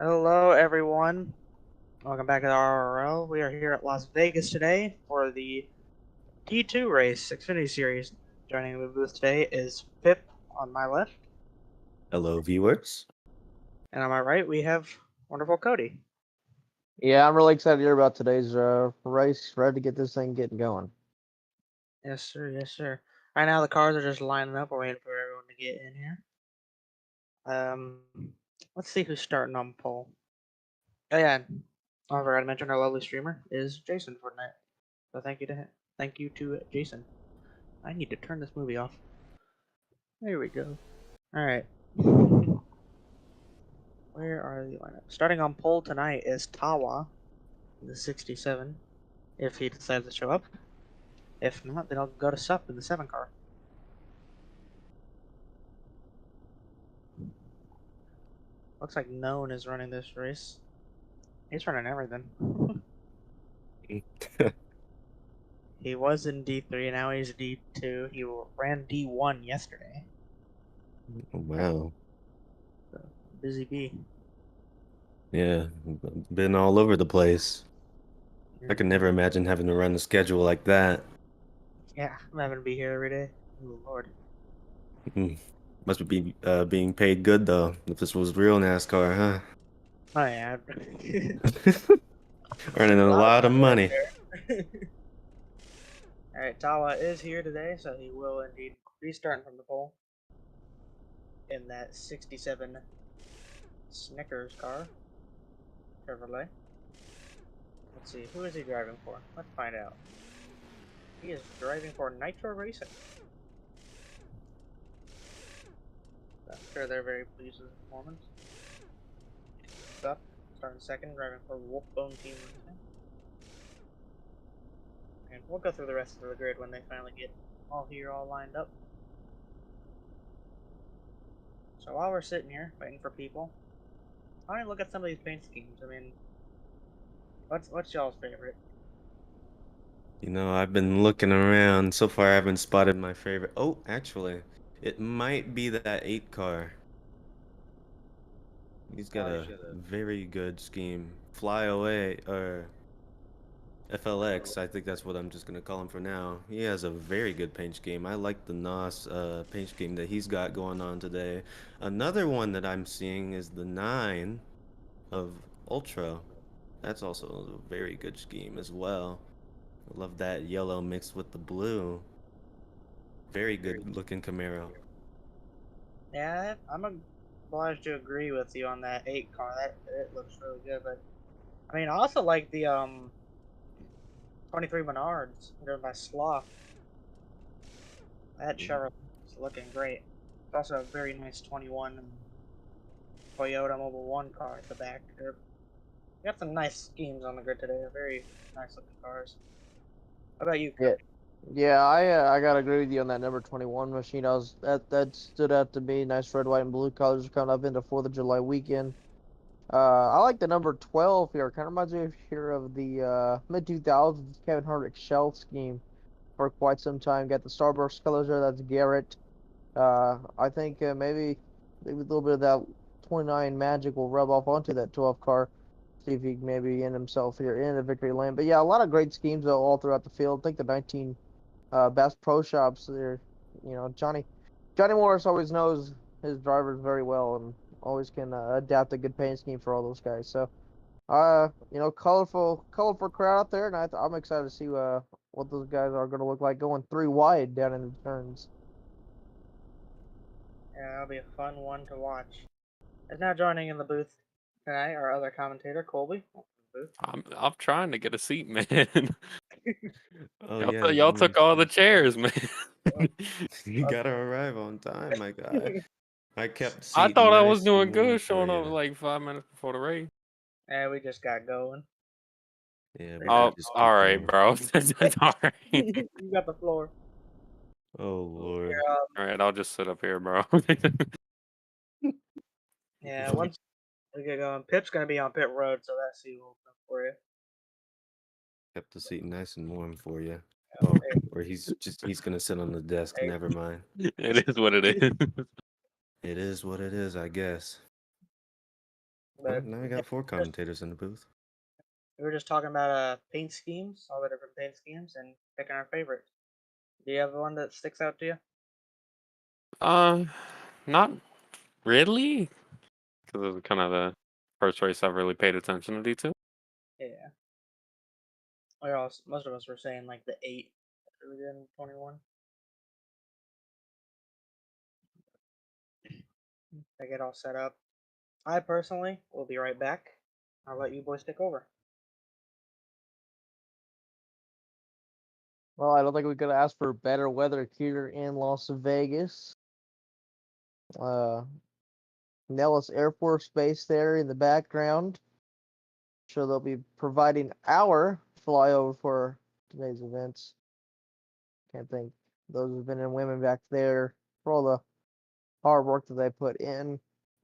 Hello, everyone. Welcome back to the RRL. We are here at Las Vegas today for the T2 race, Xfinity Series. Joining the booth today is Pip on my left, Hello, viewers. and on my right we have wonderful Cody. Yeah, I'm really excited to hear about today's race. Ready to get this thing getting going. Yes, sir. Yes, sir. Right now the cars are just lining up. We're waiting for everyone to get in here. Let's see who's starting on pole. Oh yeah, I forgot to mention our lovely streamer is Jason for tonight. So thank you to him. Thank you to Jason. I need to turn this movie off. There we go. Alright. Where are the lineups? Starting on pole tonight is Tawa, the 67, if he decides to show up. If not, then I'll go to Sup in the 7 car. Looks like Known is running this race. He's running everything. He was in D3, now he's D2. He ran D1 yesterday. Wow. So, busy bee. Yeah, been all over the place. I could never imagine having to run a schedule like that. Yeah, I'm having to be here every day. Oh, Lord. Must be being paid good though. If this was real NASCAR, huh? Oh, yeah. Earning a lot of money. Alright, Tawa is here today, so he will indeed be starting from the pole in that 67 Snickers car. Chevrolet. Let's see, who is he driving for? Let's find out. He is driving for Nitro Racing. I'm sure they're very pleased with his performance. Up, starting second, driving for Wolfbone Team Racing. And we'll go through the rest of the grid when they finally get all here, all lined up. So while we're sitting here waiting for people, I want to look at some of these paint schemes. I mean, what's y'all's favorite? You know, I've been looking around. So far, I haven't spotted my favorite. Oh, actually, it might be that 8 car. He's got a very good scheme. Fly away, or FLX, I think that's what I'm just gonna call him for now. He has a very good paint scheme. I like the NOS paint scheme that he's got going on today. Another one that I'm seeing is the 9 of Ultra. That's also a very good scheme as well. I love that yellow mixed with the blue. Very good looking Camaro. Yeah, I'm obliged to agree with you on that 8 car. That it looks really good, but I mean, I also like the 23 Menards driven by Sloth. That Chevrolet is looking great. It's also a very nice 21 Toyota Mobile 1 car at the back. We got some nice schemes on the grid today. Very nice looking cars. How about you, Coach? Yeah, I gotta agree with you on that number 21 machine. That stood out to me. Nice red, white, and blue colors coming up into 4th of July weekend. I like the number 12 here. Kind of reminds me here of the mid 2000s Kevin Harvick shell scheme for quite some time. Got the Starburst colors there. That's Garrett. I think maybe a little bit of that 29 magic will rub off onto that 12 car. See if he can maybe end himself here in the victory lane. But yeah, a lot of great schemes though all throughout the field. I think the 19 best pro shops there. Johnny Morris always knows his drivers very well and always can adapt a good paint scheme for all those guys. So, colorful crowd out there, and I'm excited to see what those guys are going to look like going 3 wide down in the turns. Yeah, that'll be a fun one to watch. Is now joining in the booth tonight our other commentator, Colby. I'm trying to get a seat, man. Oh Y'all, yeah, y'all took all the chairs, man. you gotta arrive on time, my guy. I kept I seat thought I was nice doing and warm good, for showing up you. like 5 minutes before the race. Yeah, we just got going. Yeah, we Oh, just all keep right, going. bro. That's all right. You got the floor. Oh Lord. All right, I'll just sit up here, bro. Yeah, once we get going, Pip's gonna be on pit road, so that seat will open up for you. Kept the seat nice and warm for you. Oh, or he's gonna sit on the desk. Hey. Never mind. It is what it is. It is what it is, I guess. Oh, But now we yeah, got 4 commentators in the booth. we were just talking about paint schemes, all the different paint schemes, and picking our favorite. Do you have one that sticks out to you? Not really, because it was kind of the first race I've really paid attention to D2. Yeah. Most of us were saying like the 8 that we did in 21. I get all set up. I personally will be right back. I'll let you boys take over. Well, I don't think we could ask for better weather here in Las Vegas. Nellis Air Force Base there in the background. Sure, they'll be providing our flyover for today's events. Can't thank those men and women back there for all the hard work that they put in.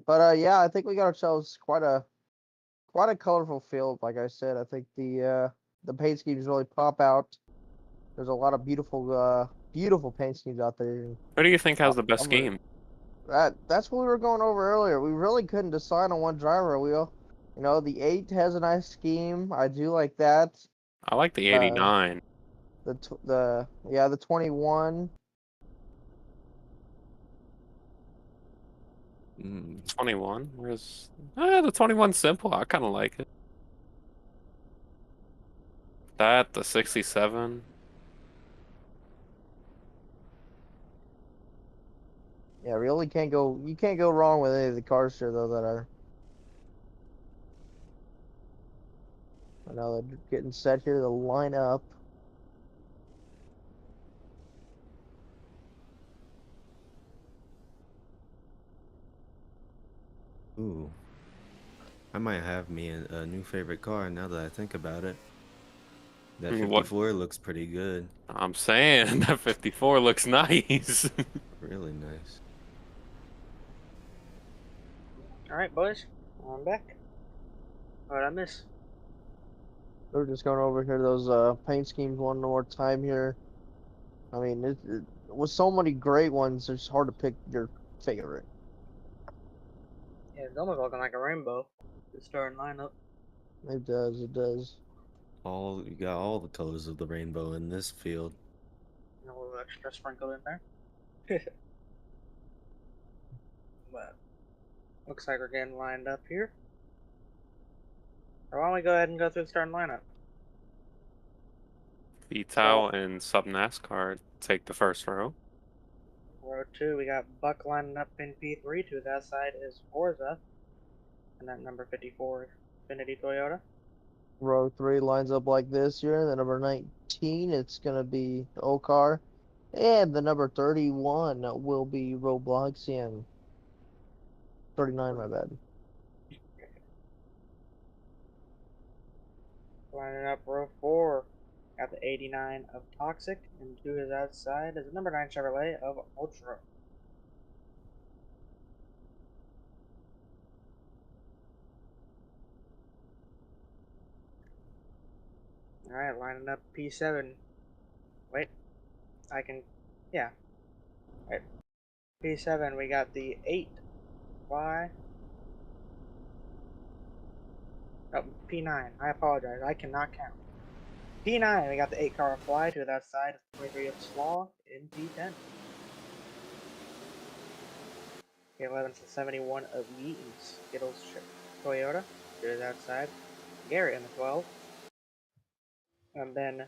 But yeah, I think we got ourselves quite a colorful field. Like I said, I think the paint schemes really pop out. There's a lot of beautiful paint schemes out there. Who do you think has the best I'm gonna, scheme? that's what we were going over earlier. We really couldn't decide on one driver. The 8 has a nice scheme. I do like that. I like the Uh, 89. the 21. 21. Where's the 21 simple? I kind of like it. That the 67. Yeah, really you can't go wrong with any of the cars here though I know they're getting set here to line up. Ooh. I might have me a new favorite car now that I think about it. That What 54 looks pretty good. I'm saying, that 54 looks nice. Really nice. Alright, boys. I'm back. What'd I miss? We're just going over here those paint schemes one more time here. I mean, with so many great ones, it's hard to pick your favorite. Yeah, it's almost looking like a rainbow. The starting lineup. It does, it does. You got all the colors of the rainbow in this field. A little extra sprinkle in there. But looks like we're getting lined up here. So why don't we go ahead and go through the starting lineup? So, Vital and Sub NASCAR take the first row. row 2, we got Buck lining up in P3. To that side is Forza. And that number 54 Xfinity Toyota. Row 3 lines up like this here. The number 19, it's going to be Okar. And the number 31 will be Robloxian. 39, my bad. Lining up row 4, got the 89 of Toxic, and to his outside is the number 9 Chevrolet of Ultra. Alright, lining up P7. Wait, I can. Yeah. Right. P7, we got the 8Y. Oh, P9. I apologize. I cannot count. P9, we got the 8 car Fly. To that side is 23 of Slaw in P10. P11 is the 71 of Yeet and Skittles Toyota. To his outside, Garrett in the 12. And then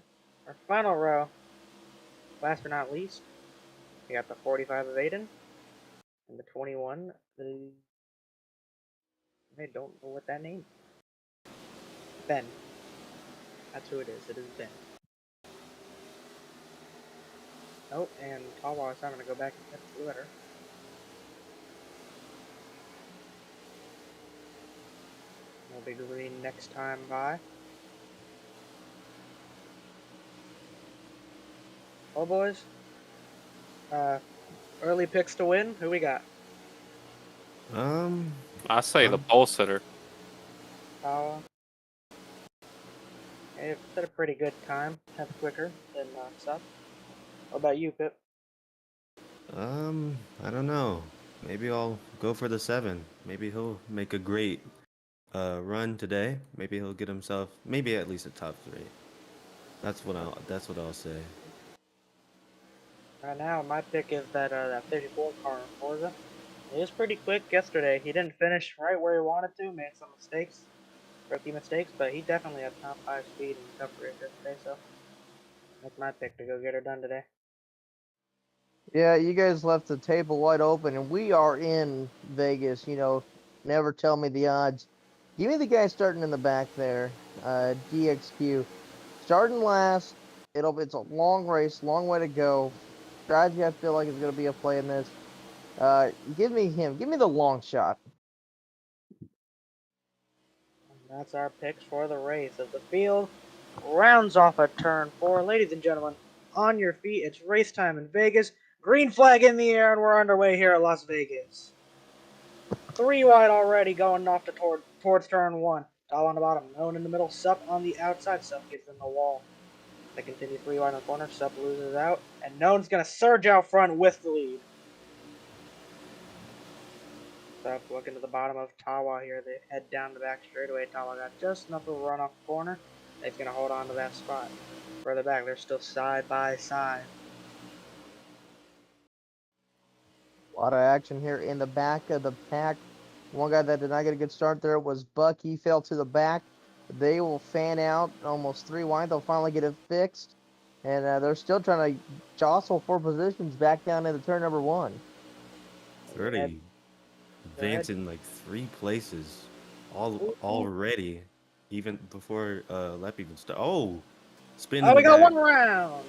our final row, last but not least, we got the 45 of Aiden and the 21. I don't know what that name is. Ben. That's who it is. It is Ben. Oh, and Tawa, so I'm going to go back and finish the letter. We'll be green next time by. Oh, boys. Early picks to win. Who we got? I say the pole sitter. Tawa. It set a pretty good time. That's quicker than Sup. What about you, Pip? I don't know. Maybe I'll go for the 7. Maybe he'll make a great run today. Maybe he'll get himself maybe at least a top 3. That's what I'll say. Right now, my pick is that 54 car in Forza. He was pretty quick yesterday. He didn't finish right where he wanted to, made some mistakes, rookie mistakes, but he definitely had top 5 speed in the Cup race yesterday, so that's my pick to go get her done today. Yeah, you guys left the table wide open, and we are in Vegas. Never tell me the odds. Give me the guy starting in the back there, DXQ. Starting last, it's a long race, long way to go. Strategy, I feel like is going to be a play in this. Give me him. Give me the long shot. And that's our picks for the race as the field rounds off at turn 4. Ladies and gentlemen, on your feet, it's race time in Vegas. Green flag in the air, and we're underway here at Las Vegas. 3 wide already going off towards turn 1. Tall on the bottom, Known in the middle, Sup on the outside. Sup gets in the wall. They continue 3 wide in the corner. Sup loses out, and Known's going to surge out front with the lead. Sup looking to the bottom of Tawa here. They head down the back straightaway. Tawa got just enough of a run off the corner. He's going to hold on to that spot. Further back, they're still side by side. A lot of action here in the back of the pack. One guy that did not get a good start there was Buck. He fell to the back. They will fan out almost 3 wide. They'll finally get it fixed. And they're still trying to jostle for positions back down into turn number 1. 30 Go ahead. advancing like 3 places already, even before lap even start. Oh, spin Oh, in the we got back. 1 round.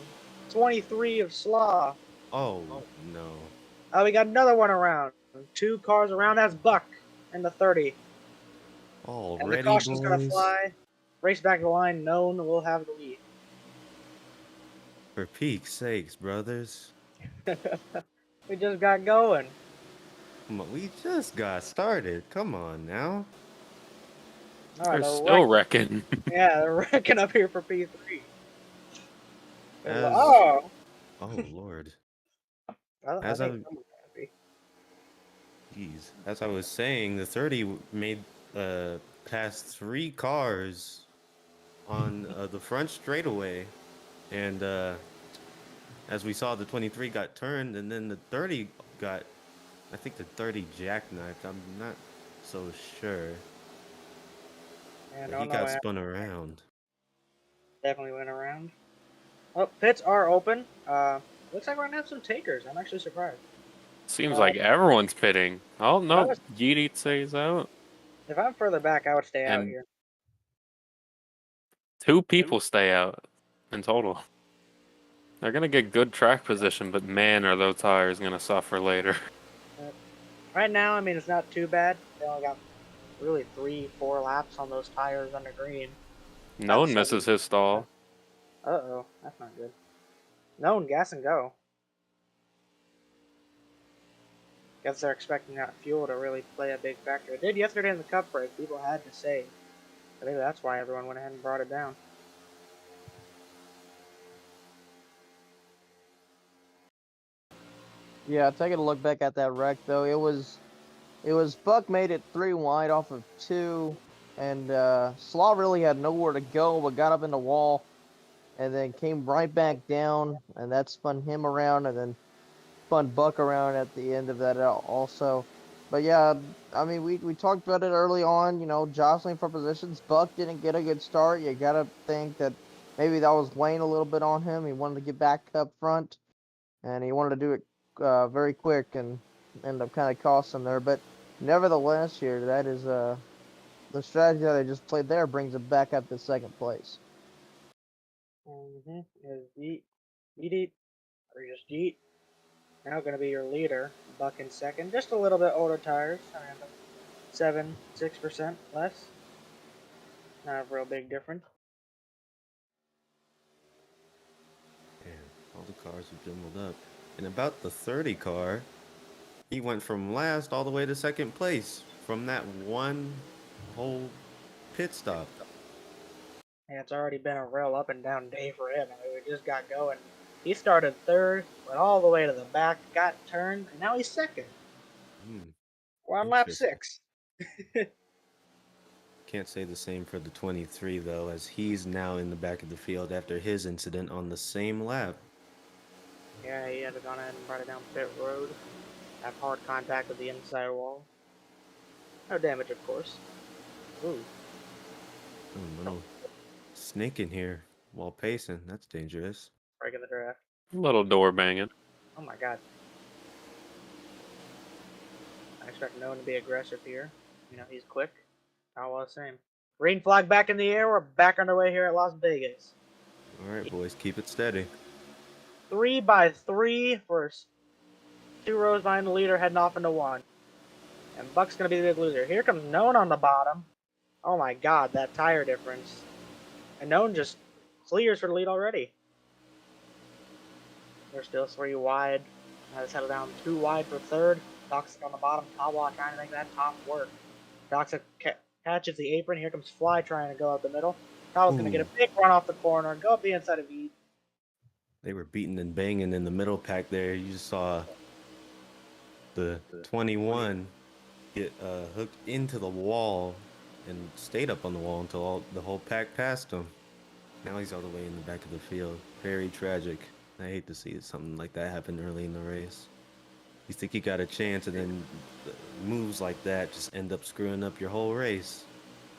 23 of Slaw. Oh no. Oh, we got another one around. 2 cars around. That's Buck in the 30. And the Already, caution's going to boys. fly. Race back to the line. Known will have the lead. For peak's sakes, brothers. We just got going. Come on, we just got started. Come on now. All right, They're they're still wrecking. yeah, they're wrecking up here for P3. As Oh, oh Lord. I As think I someone's happy. as I was saying, the 30 made past 3 cars on the front straightaway, and as we saw, the 23 got turned, and then the 30 got, I think the 30 jackknifed. I'm not so sure, Yeah, but no, he no, got spun around. definitely went around. Oh, pits are open. Looks like we're gonna have some takers. I'm actually surprised. Seems like everyone's pitting. Oh If, I no, was, Yeet stays out, if I'm further back, I would stay out and here. 2 people stay out in total. They're gonna get good track position, but man, are those tires gonna suffer later. Right now, I mean, it's not too bad. They only got really 3-4 laps on those tires under green. No About one misses 7. his stall. Uh-oh, that's not good. No, gas and go. Guess they're expecting that fuel to really play a big factor. It did yesterday in the Cup break. People had to save. I think that's why everyone went ahead and brought it down. Yeah, taking a look back at that wreck though, it was Buck made it 3 wide off of 2, and Slaw really had nowhere to go but got up in the wall and then came right back down, and that spun him around and then spun Buck around at the end of that also. But yeah, I mean, we talked about it early on, jostling for positions. Buck didn't get a good start. You got to think that maybe that was weighing a little bit on him. He wanted to get back up front, and he wanted to do it very quick and end up kind of costing him there. But nevertheless, here, that is the strategy that they just played there brings it back up to second place. Is Yeet, or just Yeet. Now going to be your leader. Buck in second. Just a little bit older tires. I mean, 6% less. Not a real big difference. Man, all the cars are jumbled up. And about the 30 car, he went from last all the way to second place from that one whole pit stop. Yeah, it's already been a real up and down day for him. I mean, we just got going. He started third, went all the way to the back, got turned, and now he's second. Hmm, We're on lap interesting. 6. Can't say the same for the 23 though, as he's now in the back of the field after his incident on the same lap. Yeah, he had to gone ahead and brought it down pit road. Have hard contact with the inside wall. No damage, of course. Ooh. Oh no. Snake in here while pacing. That's dangerous. Breaking the draft. A little door banging. Oh my god. I expect no one to be aggressive here. You know, he's quick. All the same. Green flag back in the air. We're back underway here at Las Vegas. All right, boys, keep it steady. 3-3 for 2 rows behind the leader, heading off into 1. And Buck's going to be the big loser. Here comes Known on the bottom. Oh my god, that tire difference. And Known just clears for the lead already. They're still 3 wide. Now settle down 2 wide for third. Toxic on the bottom. Tawa trying to make that top work. Toxic catches the apron. Here comes Fly trying to go up the middle. Tawa's going to get a big run off the corner. Go up the inside of E. They were beating and banging in the middle pack there. You saw the 21 get hooked into the wall and stayed up on the wall until the whole pack passed him. Now he's all the way in the back of the field. Very tragic. I hate to see something like that happen early in the race. You think you got a chance, and then moves like that just end up screwing up your whole race.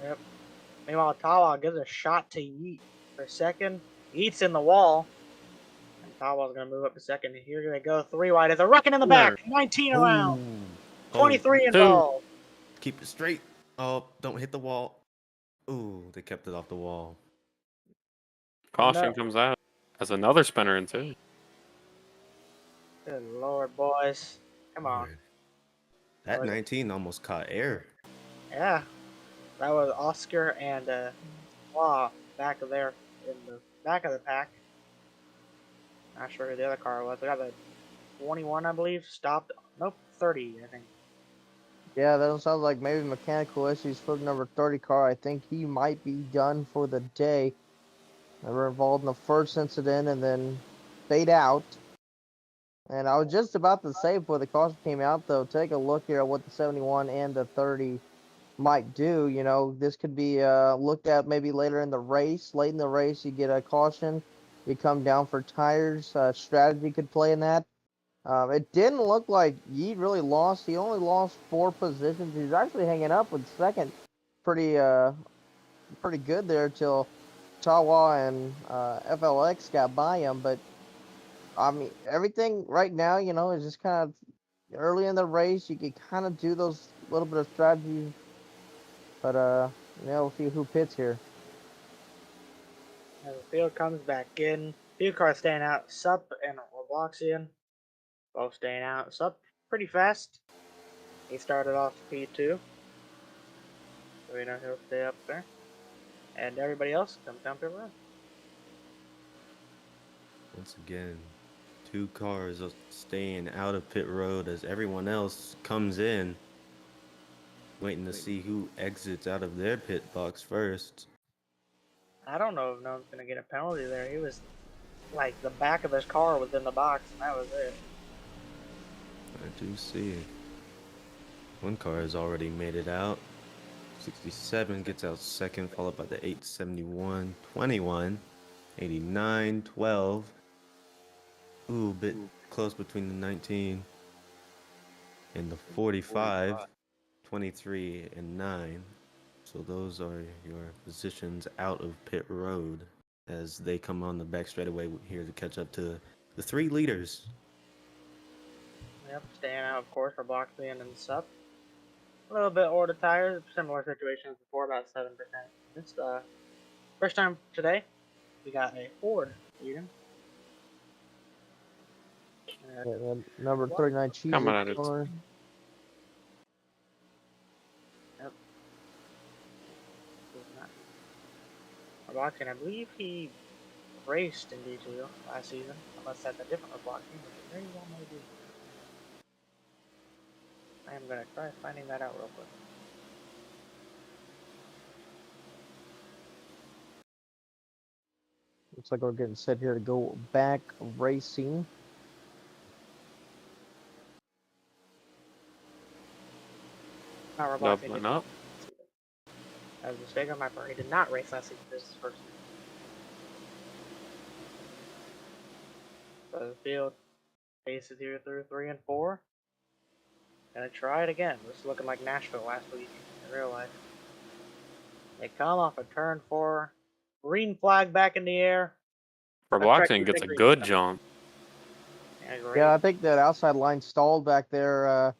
Yep. Meanwhile, Tawa gives a shot to Yeet for second. Yeet's in the wall. And Tawa's going to move up to second. Here they go. 3 wide. It's a wrecking in the back. 19 around. Ooh. 23 involved. Keep it straight. Oh, don't hit the wall. Ooh, they kept it off the wall. Caution comes out. That's another spinner in too. Good lord, boys. Come on. That 19 almost caught air. Yeah. That was Oscar and Law back there in the back of the pack. Not sure who the other car was. We got the 21, I believe, stopped. Nope, 30, I think. Yeah, that sounds like maybe mechanical issues for the number 30 car. I think he might be done for the day. They were involved in the first incident and then stayed out. And I was just about to say before the caution came out, though, take a look here at what the 71 and the 30 might do. You know, this could be looked at maybe later in the race. Late in the race, you get a caution. You come down for tires. Strategy could play in that. It didn't look like Yeet really lost. He only lost 4 positions. He's actually hanging up with second pretty good there till Tawa and FLX got by him. But, I mean, everything right now, you know, is just kind of early in the race. You can kind of do those little bit of strategies. But, yeah, we'll see who pits here. As the field comes back in, few cars staying out. Sup and Robloxian both staying out. Sup pretty fast. He started off P2. So we know he'll stay up there. And everybody else comes down pit road. Once again, 2 cars are staying out of pit road as everyone else comes in, waiting to see who exits out of their pit box first. I don't know if no one's going to get a penalty there. He was, like, the back of his car was in the box, and that was it. I do see. 1 car has already made it out. 67 gets out second, followed by the 871, 21, 89, 12. Ooh, bit close between the 19 and the 45, 23 and 9. So those are your positions out of pit road as they come on the back straightaway here to catch up to the 3 leaders. Yep, staying out, of course, for Bloxley and Sup. A little bit older tires, similar situation as before, about 7%. It's first time today, we got a Ford leading. Number 39 Cheese Coming at it. car. Yep. Roboxian, I believe he raced in D2 last season, unless that's a different Roboxian, which very well may be. I am gonna try finding that out real quick. Looks like we're getting set here to go back racing. Not Roboxian. Doubling up. That was a mistake on my part. He did not race last season. This is his first season. So the field paces here through 3 and 4. Gonna try it again. This is looking like Nashville last week in real life. They come off a turn 4. Green flag back in the air. Roboxing gets a good jump. Yeah, great. Yeah, I think that outside line stalled back there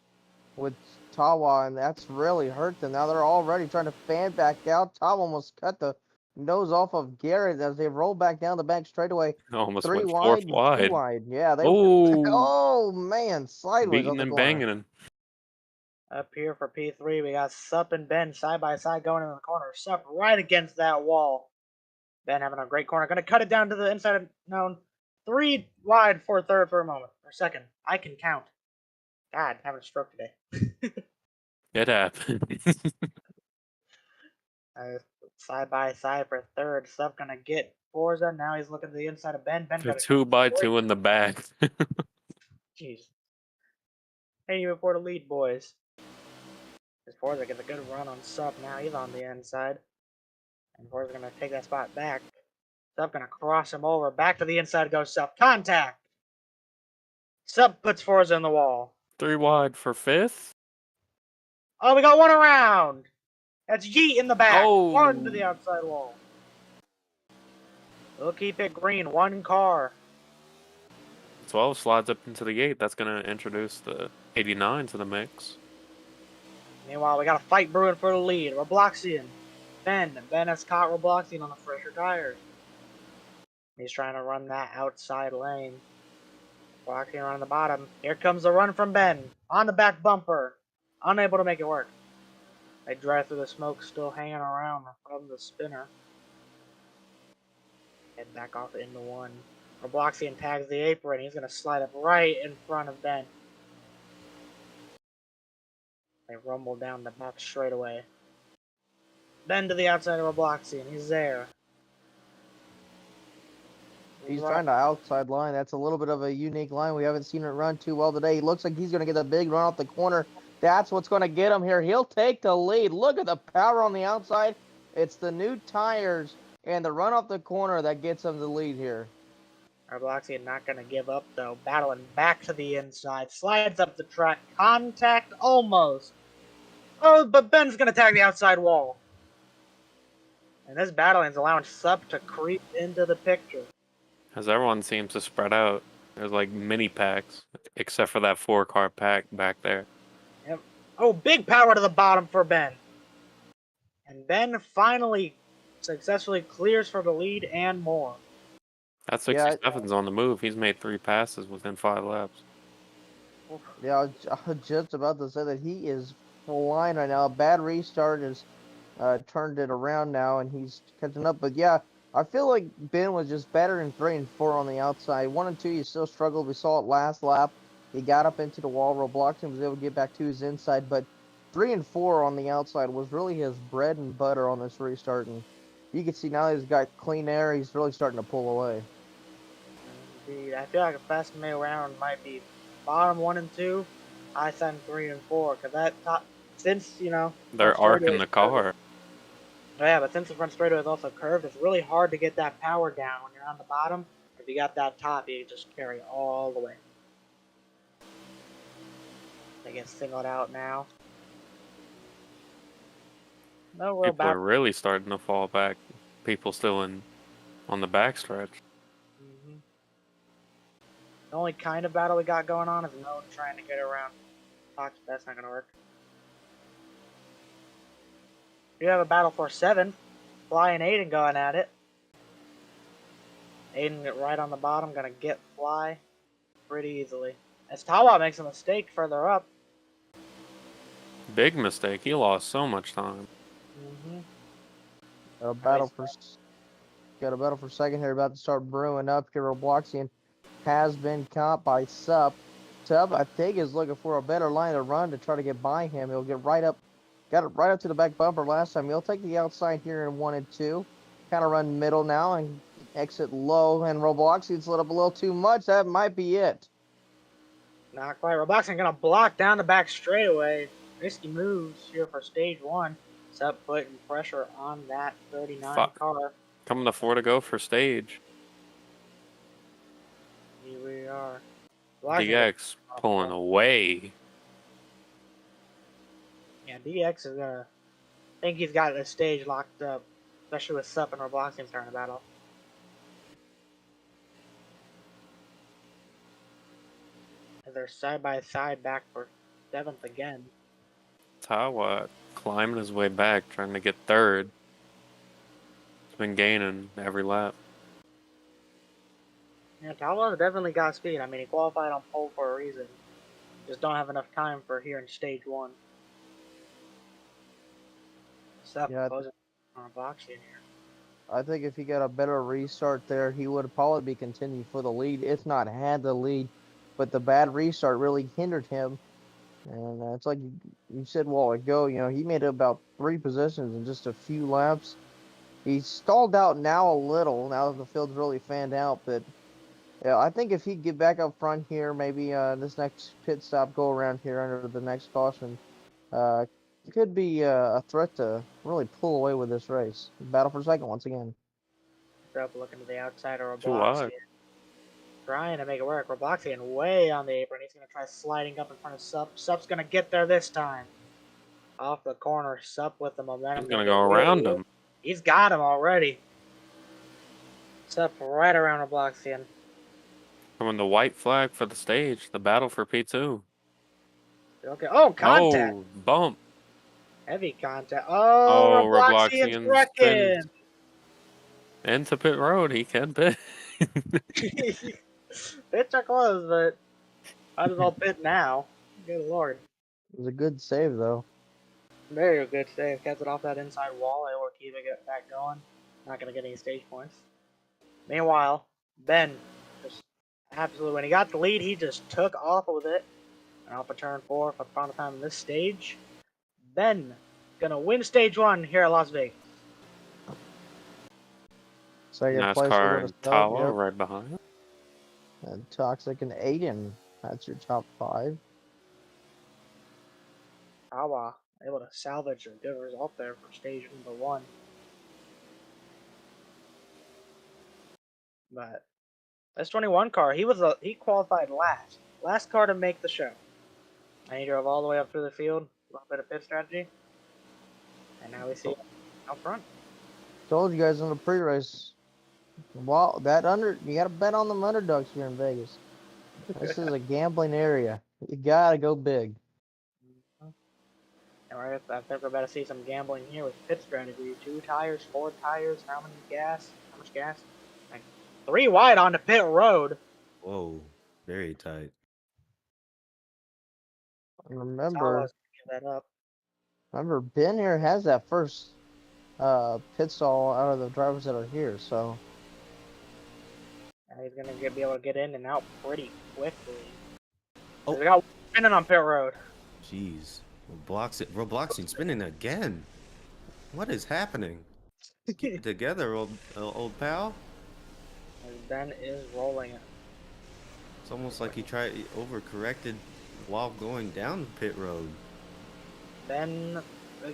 with Tawa, and that's really hurt them. Now they're already trying to fan back out. Tawa almost cut the nose off of Garrett as they roll back down the back straightaway. Almost 3 went wide fourth and 2 wide. wide. Yeah, they. Oh, Oh man, sideways off beating the and corner. banging him. Up here for P3, we got Sup and Ben side by side going in the corner. Sup right against that wall. Ben having a great corner. Gonna cut it down to the inside of known. 3 wide for third for a moment. Or second. I can count. God, having a stroke today. It happened. Side by side for third. Sup gonna get Forza. Now he's looking to the inside of Ben. Ben They're got a 2 by 2 in the back. Jeez. Ain't even for the lead, boys. As Forza gets a good run on Sup. Now he's on the inside. And Forza's gonna take that spot back. Sup gonna cross him over. Back to the inside goes Sup. Contact! Sup puts Forza in the wall. 3 wide for fifth. Oh, we got one around! That's Yeet in the back. Oh. One to the outside wall. We'll keep it green. 1 car. 12 slides up into the gate. That's going to introduce the 89 to the mix. Meanwhile, we got a fight brewing for the lead. Robloxian. Ben has caught Robloxian on the fresher tires. He's trying to run that outside lane. Robloxian on the bottom. Here comes the run from Ben. On the back bumper. Unable to make it work. They drive through the smoke, still hanging around from the spinner. Head back off into 1. Robloxian tags the apron. He's going to slide up right in front of Ben. They rumble down the back straightaway. Ben to the outside of Robloxian. He's there. He's trying to outside line. That's a little bit of a unique line. We haven't seen it run too well today. He looks like he's going to get a big run off the corner. That's what's going to get him here. He'll take the lead. Look at the power on the outside. It's the new tires and the run off the corner that gets him the lead here. Robloxian not going to give up, though. Battling back to the inside. Slides up the track. Contact almost. Oh, but Ben's going to tag the outside wall. And this battling is allowing Sup to creep into the picture. As everyone seems to spread out. There's like mini packs, except for that 4-car pack back there. Yep. Oh, big power to the bottom for Ben. And Ben finally successfully clears for the lead and more. That 67's on the move. He's made 3 passes within 5 laps. Yeah, I was just about to say that he is flying right now. A bad restart has turned it around now, and he's catching up. But yeah, I feel like Ben was just better in 3 and 4 on the outside. 1 and 2, he still struggled. We saw it last lap. He got up into the wall. Robloxian was able to get back to his inside. But 3 and 4 on the outside was really his bread and butter on this restart. And you can see now he's got clean air. He's really starting to pull away. Indeed. I feel like a fast May round might be bottom 1 and 2, high side 3 and 4. Because that top, since, you know, They're arcing the car. Oh, yeah, but since the front straightaway is also curved, it's really hard to get that power down when you're on the bottom. If you got that top, you just carry all the way. They get singled out now. No real People are battle. really starting to fall back. People still on the backstretch. Mm-hmm. The only kind of battle we got going on is no one trying to get around Fox. That's not going to work. You have a battle for 7. Fly and Aiden going at it. Aiden right on the bottom, going to get Fly pretty easily. As Tawa makes a mistake further up. Big mistake. He lost so much time. Mm-hmm. Got a battle for second here, about to start brewing up here. Robloxian has been caught by Sup. Sup, I think, is looking for a better line to run to try to get by him. He'll get right up, got it right up to the back bumper last time. He'll take the outside here in 1 and 2. Kind of run middle now and exit low. And Robloxian's lit up a little too much. That might be it. Not quite. Robloxian going to block down the back straightaway. Risky moves here for stage 1. Sup putting pressure on that 39 Fuck. car. Coming to 4 to go for stage. Here we are. Watching DX pulling away. Yeah, DX is gonna. I think he's got the stage locked up, especially with Sup and Robloxian starting to battle. And they're side by side back for 7th again. Tawa climbing his way back, trying to get 3rd. He's been gaining every lap. Yeah, Talon's definitely got speed. I mean, he qualified on pole for a reason. Just don't have enough time for here in stage 1. Sup Yeah, closing on Robloxian here. I think if he got a better restart there, he would probably be continued for the lead, if not had the lead. But the bad restart really hindered him. And it's like you said a while ago, he made about 3 positions in just a few laps. He's stalled out now a little, now that the field's really fanned out. But yeah, I think if he'd get back up front here, maybe this next pit stop go around here under the next caution, uh, could be a threat to really pull away with this race. Battle for second once again. Sup looking to the outside of Too wide. Robloxian. Trying to make it work. Robloxian way on the apron. He's going to try sliding up in front of Sup. Sup's going to get there this time. Off the corner, Sup with the momentum. He's gonna go around him. He's got him already. Sup right around Robloxian. Coming the white flag for the stage. The battle for P2. Okay. Oh, contact. Oh, bump. Heavy contact. Oh, Robloxian's Robloxian's wrecking. into pit road. He can pit. Pits are closed, but might as well pit now. Good lord. It was a good save, though. Very good save. Kept it off that inside wall. Able to keep it back going. Not going to get any stage points. Meanwhile, Ben just absolutely, when he got the lead, he just took off with it. And off of turn 4 for the final time in this stage. Ben gonna win stage 1 here at Las Vegas. Second place NASCAR we're and gonna start. Tawa Yep. right behind. And Toxic and Aiden. That's your top 5. Awa able to salvage a good result there for stage number 1. But this 21 car, he qualified last. Last car to make the show. And he drove all the way up through the field. A little bit of pit strategy. And now we see him out front. Told you guys in the pre-race. Well, you gotta bet on them underdogs here in Vegas. This is a gambling area. You gotta go big. And I think we're about to see some gambling here with pit strategy. 2 tires, 4 tires, how much gas? Like 3 wide on the pit road. Whoa, very tight. And remember, Give that up. Ben here has that first pit stall out of the drivers that are here, so And he's gonna be able to get in and out pretty quickly. Oh. They got spinning on pit road. Jeez. Robloxian spinning again. What is happening? Keep it together, old pal. And Ben is rolling it. It's almost like he overcorrected while going down pit road. Ben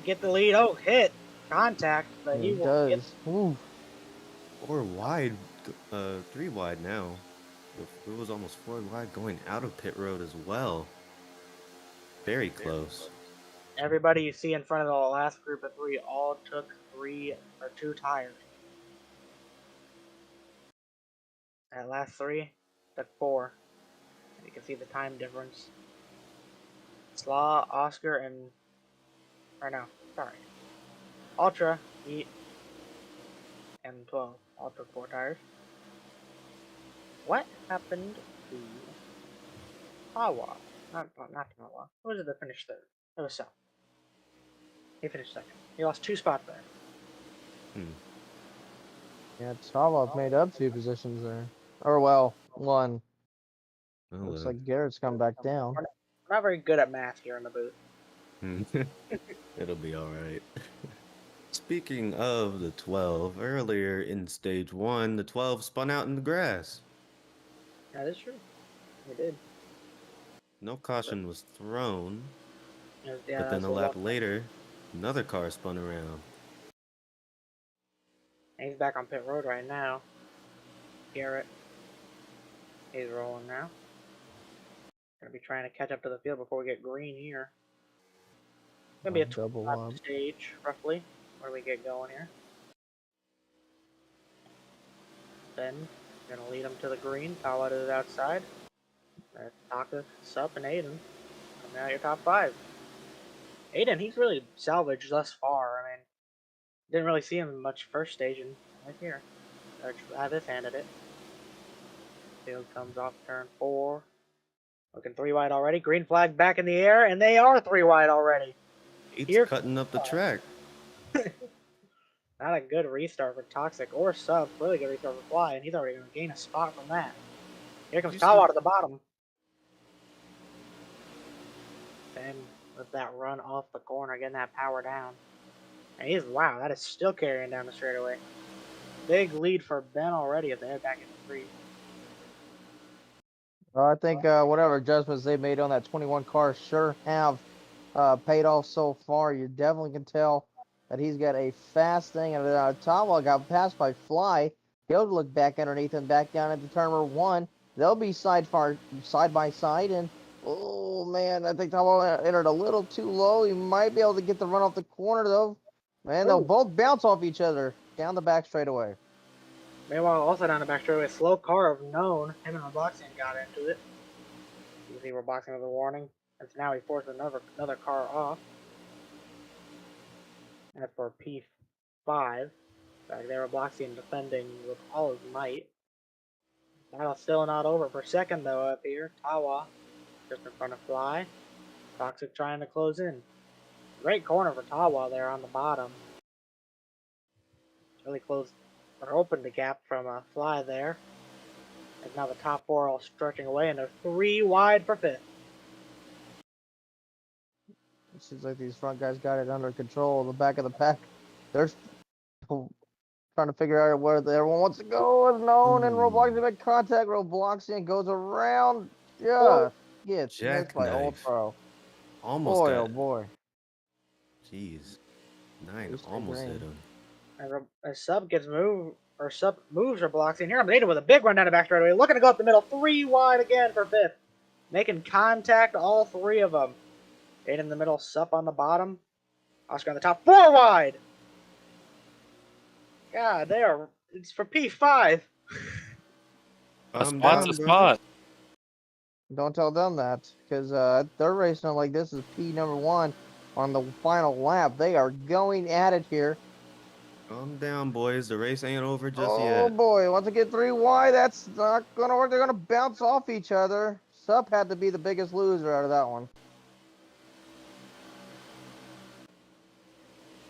get the lead. Oh, hit contact, but he he will get. does. Ooh. 4 wide, 3 wide now. It was almost 4 wide going out of pit road as well. Very close. Everybody you see in front of the last group of 3 all took 3 or 2 tires. That last 3 took 4. You can see the time difference. Slaw, Oscar, and Ultra, Heat, and 12 all took 4 tires. What happened to Tawa? Not Tawa. Who was it that finished third? It was South. He finished second. He lost 2 spots there. Yeah, Tawa made up 2 positions there. Or, well, 1. Oh, Looks like Garrett's come back down. We're not very good at math here in the booth. It'll be alright. Speaking of the 12, earlier in stage 1, the 12 spun out in the grass. That is true. He did. No caution was thrown. Yeah, But then a lap later, Another car spun around. And he's back on pit road right now. Garrett. He's rolling now. Gonna be trying to catch up to the field before we get green here. Gonna be a Double 25 up. stage, roughly, where we get going here. Then, gonna lead him to the green. Tawa to the outside. That's Taka, Sup, and Aiden. Coming out your top 5. Aiden, he's really salvaged thus far. I mean, didn't really see him much first stage, and right here. Travis handed it. Field comes off turn 4. Looking 3 wide already. Green flag back in the air, and they are 3 wide already. It's Here, cutting up the track. not a good restart for Toxic or Sub. Really good restart for Fly, and he's already going to gain a spot from that. Here comes Tawa at the bottom. And with that run off the corner, getting that power down. And he's, wow, that is still carrying down the straightaway. Big lead for Ben already if they head back into 3. I think whatever adjustments they made on that 21 car sure have paid off so far. You definitely can tell that he's got a fast thing. And Tawa got passed by Fly. He'll look back underneath him, back down into turn number 1. They'll be side by side. And, oh, man, I think Tawa entered a little too low. He might be able to get the run off the corner, though. Man, they'll both bounce off each other down the back straightaway. Meanwhile, also down the back straightaway, a slow car of known. Him and Roboxian got into it. You see Roboxian with a warning. And now he forced another car off. That's for P5. Back there, Roboxian defending with all his might. Battle's still not over for second, though, up here. Tawa just in front of Fly. Toxic trying to close in. Great corner for Tawa there on the bottom. Really closed or opened the gap from Fly there. And now the top 4 all stretching away, and they're 3 wide for 5th. It seems like these front guys got it under control. The back of the pack, they're trying to figure out where everyone wants to go. Is known, and Robloxian make contact. Robloxian goes around. Yeah, gets missed by Ultra. Almost boy, got oh it. boy. Jeez. 9 Mr. almost Green. hit him. And Sub gets moved, or Sub moves Robloxian. Here I'm Aiden with a big run down the back straightaway. Looking to go up the middle. 3 wide again for 5th. Making contact, all 3 of them. Aiden in the middle, Sup on the bottom. Oscar on the top. 4 wide! God, it's for P5. A spot's a spot. Don't tell them that, because they're racing like this is P number 1 on the final lap. They are going at it here. Calm down, boys. The race ain't over just Oh yet. boy, once they get 3 wide, that's not gonna work. They're gonna bounce off each other. Sup had to be the biggest loser out of that one.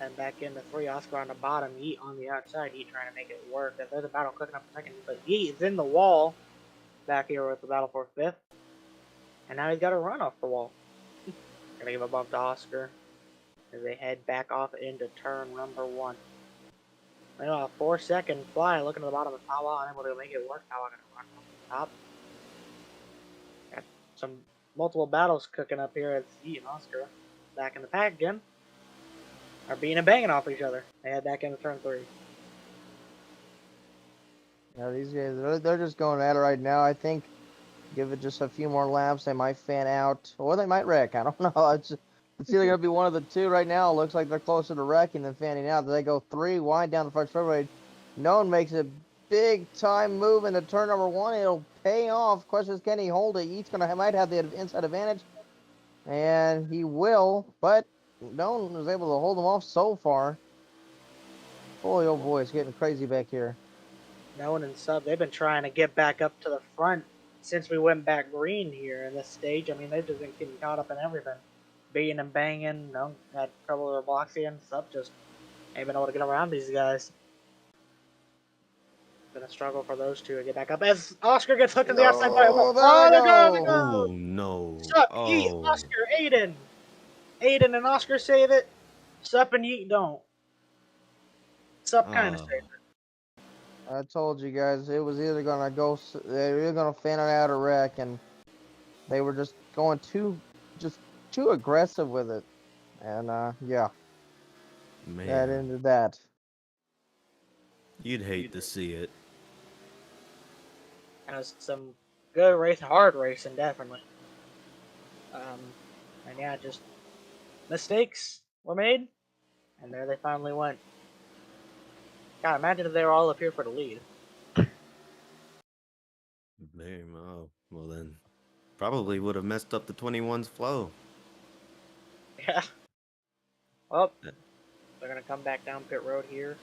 And back into 3, Oscar on the bottom, Yeet on the outside, Yeet trying to make it work. There's a battle cooking up a second, but Yeet is in the wall back here with the battle for 5th. And now he's got a run off the wall. Gonna give a bump to Oscar as they head back off into turn number 1. Meanwhile, 4-second Fly looking at the bottom of Tawa, unable to make it work. Tawa gonna run off the top. Got some multiple battles cooking up here as Yeet and Oscar back in the pack again. Are beating and banging off each other. They head back into turn 3. Yeah, these guys, they're just going at it right now. I think give it just a few more laps, they might fan out, or they might wreck. I don't know. It's either going to be one of the two right now. It looks like they're closer to wrecking than fanning out. They go 3 wide down the front straightaway. Known makes a big time move into turn number 1. It'll pay off. Question is, can he hold it? He's might have the inside advantage, and he will, but Known was able to hold him off so far. Boy, oh boy, it's getting crazy back here. Known and Sub, they've been trying to get back up to the front since we went back green here in this stage. I mean, they've just been getting caught up in everything. Beating and banging. Known had trouble with Roboxian. Sub just ain't been able to get around these guys. Been a struggle for those two to get back up as Oscar gets hooked in the outside by there they go. Oh, no. Sup, Yeet, Oscar, Aiden. Aiden and Oscar save it. Sup and Yeet don't. Sup kind of save it. I told you guys it was either gonna go, they were either gonna fan it out or wreck, and they were just going too aggressive with it, and yeah. That Man, ended that. you'd hate to see it. And it was some good race, hard racing, definitely. And yeah, just mistakes were made, and there they finally went. God, imagine if they were all up here for the lead. Very well then. Probably would have messed up the 21's flow. Yeah. Well, That- they're gonna come back down pit road here,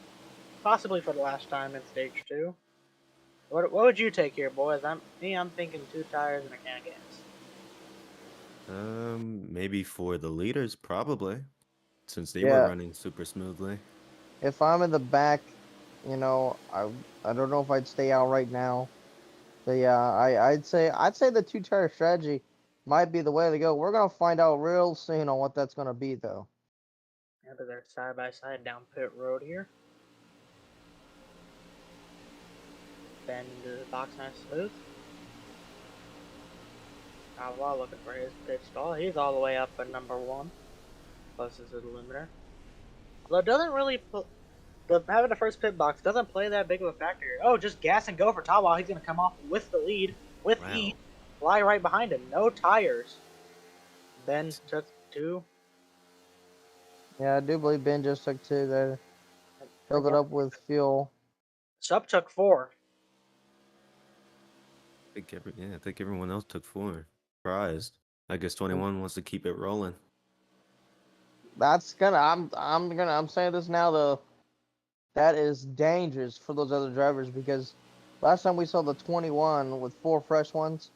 possibly for the last time in stage 2. What would you take here, boys? I'm thinking 2 tires and a can of gas. Maybe for the leaders, probably, since they were Yeah, running super smoothly. if I'm in the back, I don't know if I'd stay out right now. But yeah, I'd say the two tire strategy might be the way to go. We're gonna find out real soon on what that's gonna be, though. Yeah, but they're side by side down pit road here. Bend into the box nice smooth. While looking for his pit stall. He's all the way up at number 1. Closest to the limiter. Although it doesn't really having the first pit box doesn't play that big of a factor here. Oh, just gas and go for Tawa. He's gonna come off with the lead, with Wow. heat, fly right behind him. No tires. Ben took 2. Yeah, I do believe Ben just took 2 there. Filled it up with fuel. Sub took 4. I think everyone else took 4. Surprised. I guess 21 wants to keep it rolling. That's gonna. I'm saying this now though. That is dangerous for those other drivers because last time we saw the 21 with 4 fresh ones,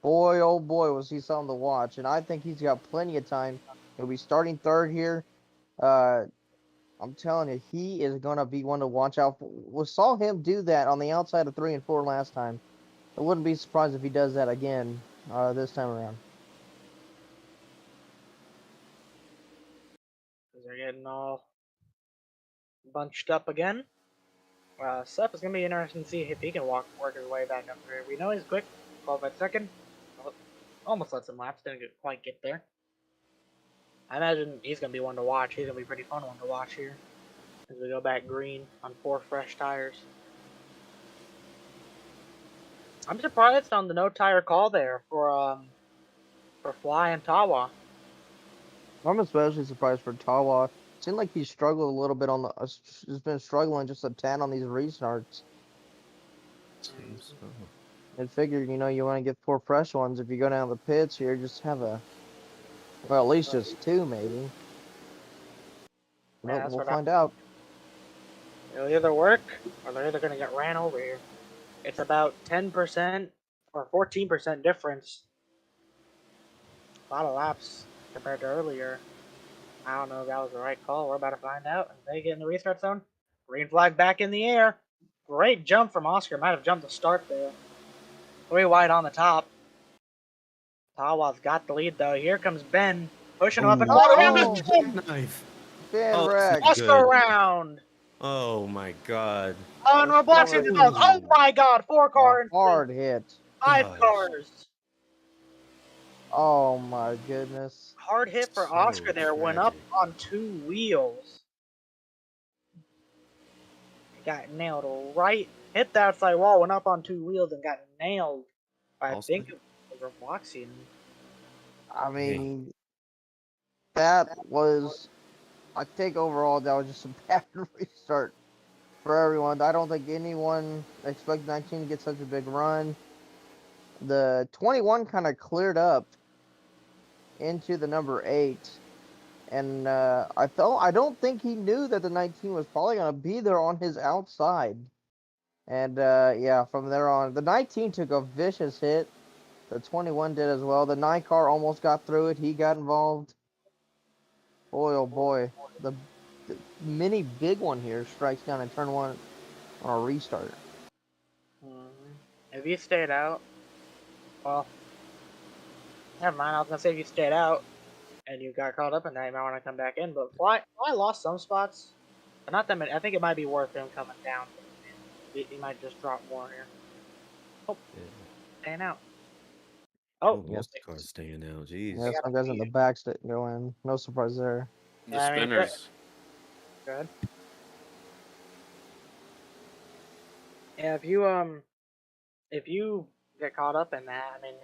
boy oh boy was he something to watch. And I think he's got plenty of time. He'll be starting 3rd here. Uh, I'm telling you, he is gonna be one to watch out for. We saw him do that on the outside of 3 and 4 last time. I wouldn't be surprised if he does that again this time around. They're getting all bunched up again. Seth is going to be interesting to see if he can work his way back up here. We know he's quick, 12th second. Almost let some laps, didn't quite get there. I imagine he's going to be one to watch. He's going to be pretty fun one to watch here as we go back green on 4 fresh tires. I'm surprised on the no tire call there for Fly and Tawa. I'm especially surprised for Tawa. Seemed like he struggled a little bit on the. He's been struggling just a tad on these restarts. Seems so. And figured, you want to get 4 fresh ones. If you go down the pits here, just have well, at least just 2 maybe. Yeah, Well, we'll find out. It'll either work or they're either going to get ran over here. It's about 10% or 14% difference. A lot of laps compared to earlier. I don't know if that was the right call. We're about to find out. As they get in the restart zone. Green flag back in the air. Great jump from Oscar. Might have jumped the start there. 3 wide on the top. Tawa's got the lead though. Here comes Ben. Pushing him up and all around Oh! the Ben! Knife. Ben Oh, wreck. that's Oscar good. round! Oh my god. Oh, and we're blocking the zone. Oh my god, 4 car Hard hit. 5 Gosh. cars. Oh my goodness. Hard hit for So Oscar there. Went up tragic. on 2 wheels. Got nailed right. Hit the outside wall. Went up on 2 wheels and got nailed. I think it was Roxy. I mean, that was. I think overall that was just a bad restart for everyone. I don't think anyone expected 19 to get such a big run. The 21 kind of cleared up into the number 8. And I don't think he knew that the 19 was probably going to be there on his outside. And yeah, from there on, the 19 took a vicious hit. The 21 did as well. The 9 car almost got through it. He got involved. Boy, oh boy. The mini big one here strikes down in turn 1 on a restart. If you stayed out, well, never mind. I was gonna say if you stayed out and you got caught up in that, you might want to come back in. But Fly lost some spots, but not that many. I think it might be worth him coming down. He might just drop more here. Oh, staying out. Oh, most cars staying out. Jeez. Yeah, some guys in the back go in. No surprise there. The spinners. Good. Yeah, if you get caught up in that, I mean,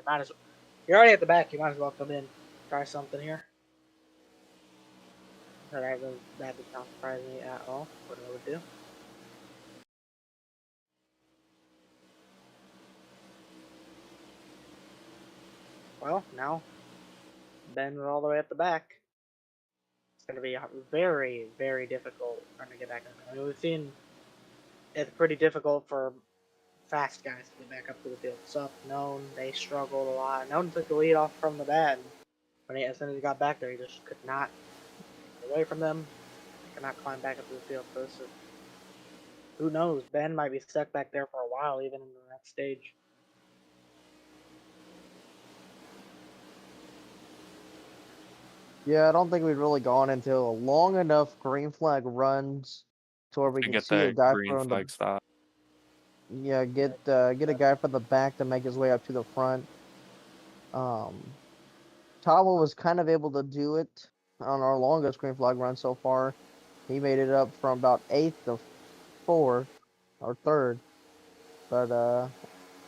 you're already at the back. You might as well come in, try something here. That did not surprise me at all. What I would do. Well, now Ben is all the way at the back. It's going to be very, very difficult trying to get back up. I mean, we've seen it's pretty difficult for fast guys to get back up to the field. Sup, Known, they struggled a lot. Known took the lead off from the bat. And as soon as he got back there, he just could not get away from them. He could not climb back up to the field. So this is, who knows? Ben might be stuck back there for a while, even in the next stage. Yeah, I don't think we've really gone into a long enough green flag runs to where we To can get see a that guy green from the flag stop. get a guy from the back to make his way up to the front. Tawa was kind of able to do it on our longest green flag run so far. He made it up from about 8th to 4th or 3rd. But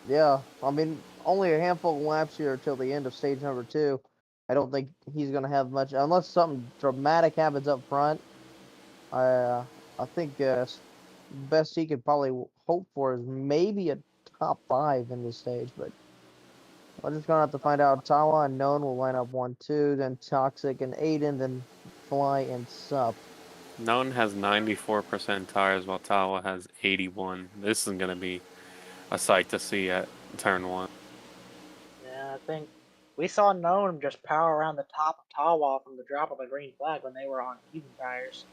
yeah, I mean, only a handful of laps here till the end of stage number 2. I don't think he's gonna have much unless something dramatic happens up front. I think best he could probably hope for is maybe a top 5 in this stage, but we're just gonna have to find out. Tawa and Known will line up 1, 2, then Toxic and Aiden, then Fly and Sup. Known has 94% tires while Tawa has 81. This is going to be a sight to see at turn 1. Yeah, I think we saw Known just power around the top of Tawa from the drop of a green flag when they were on even tires.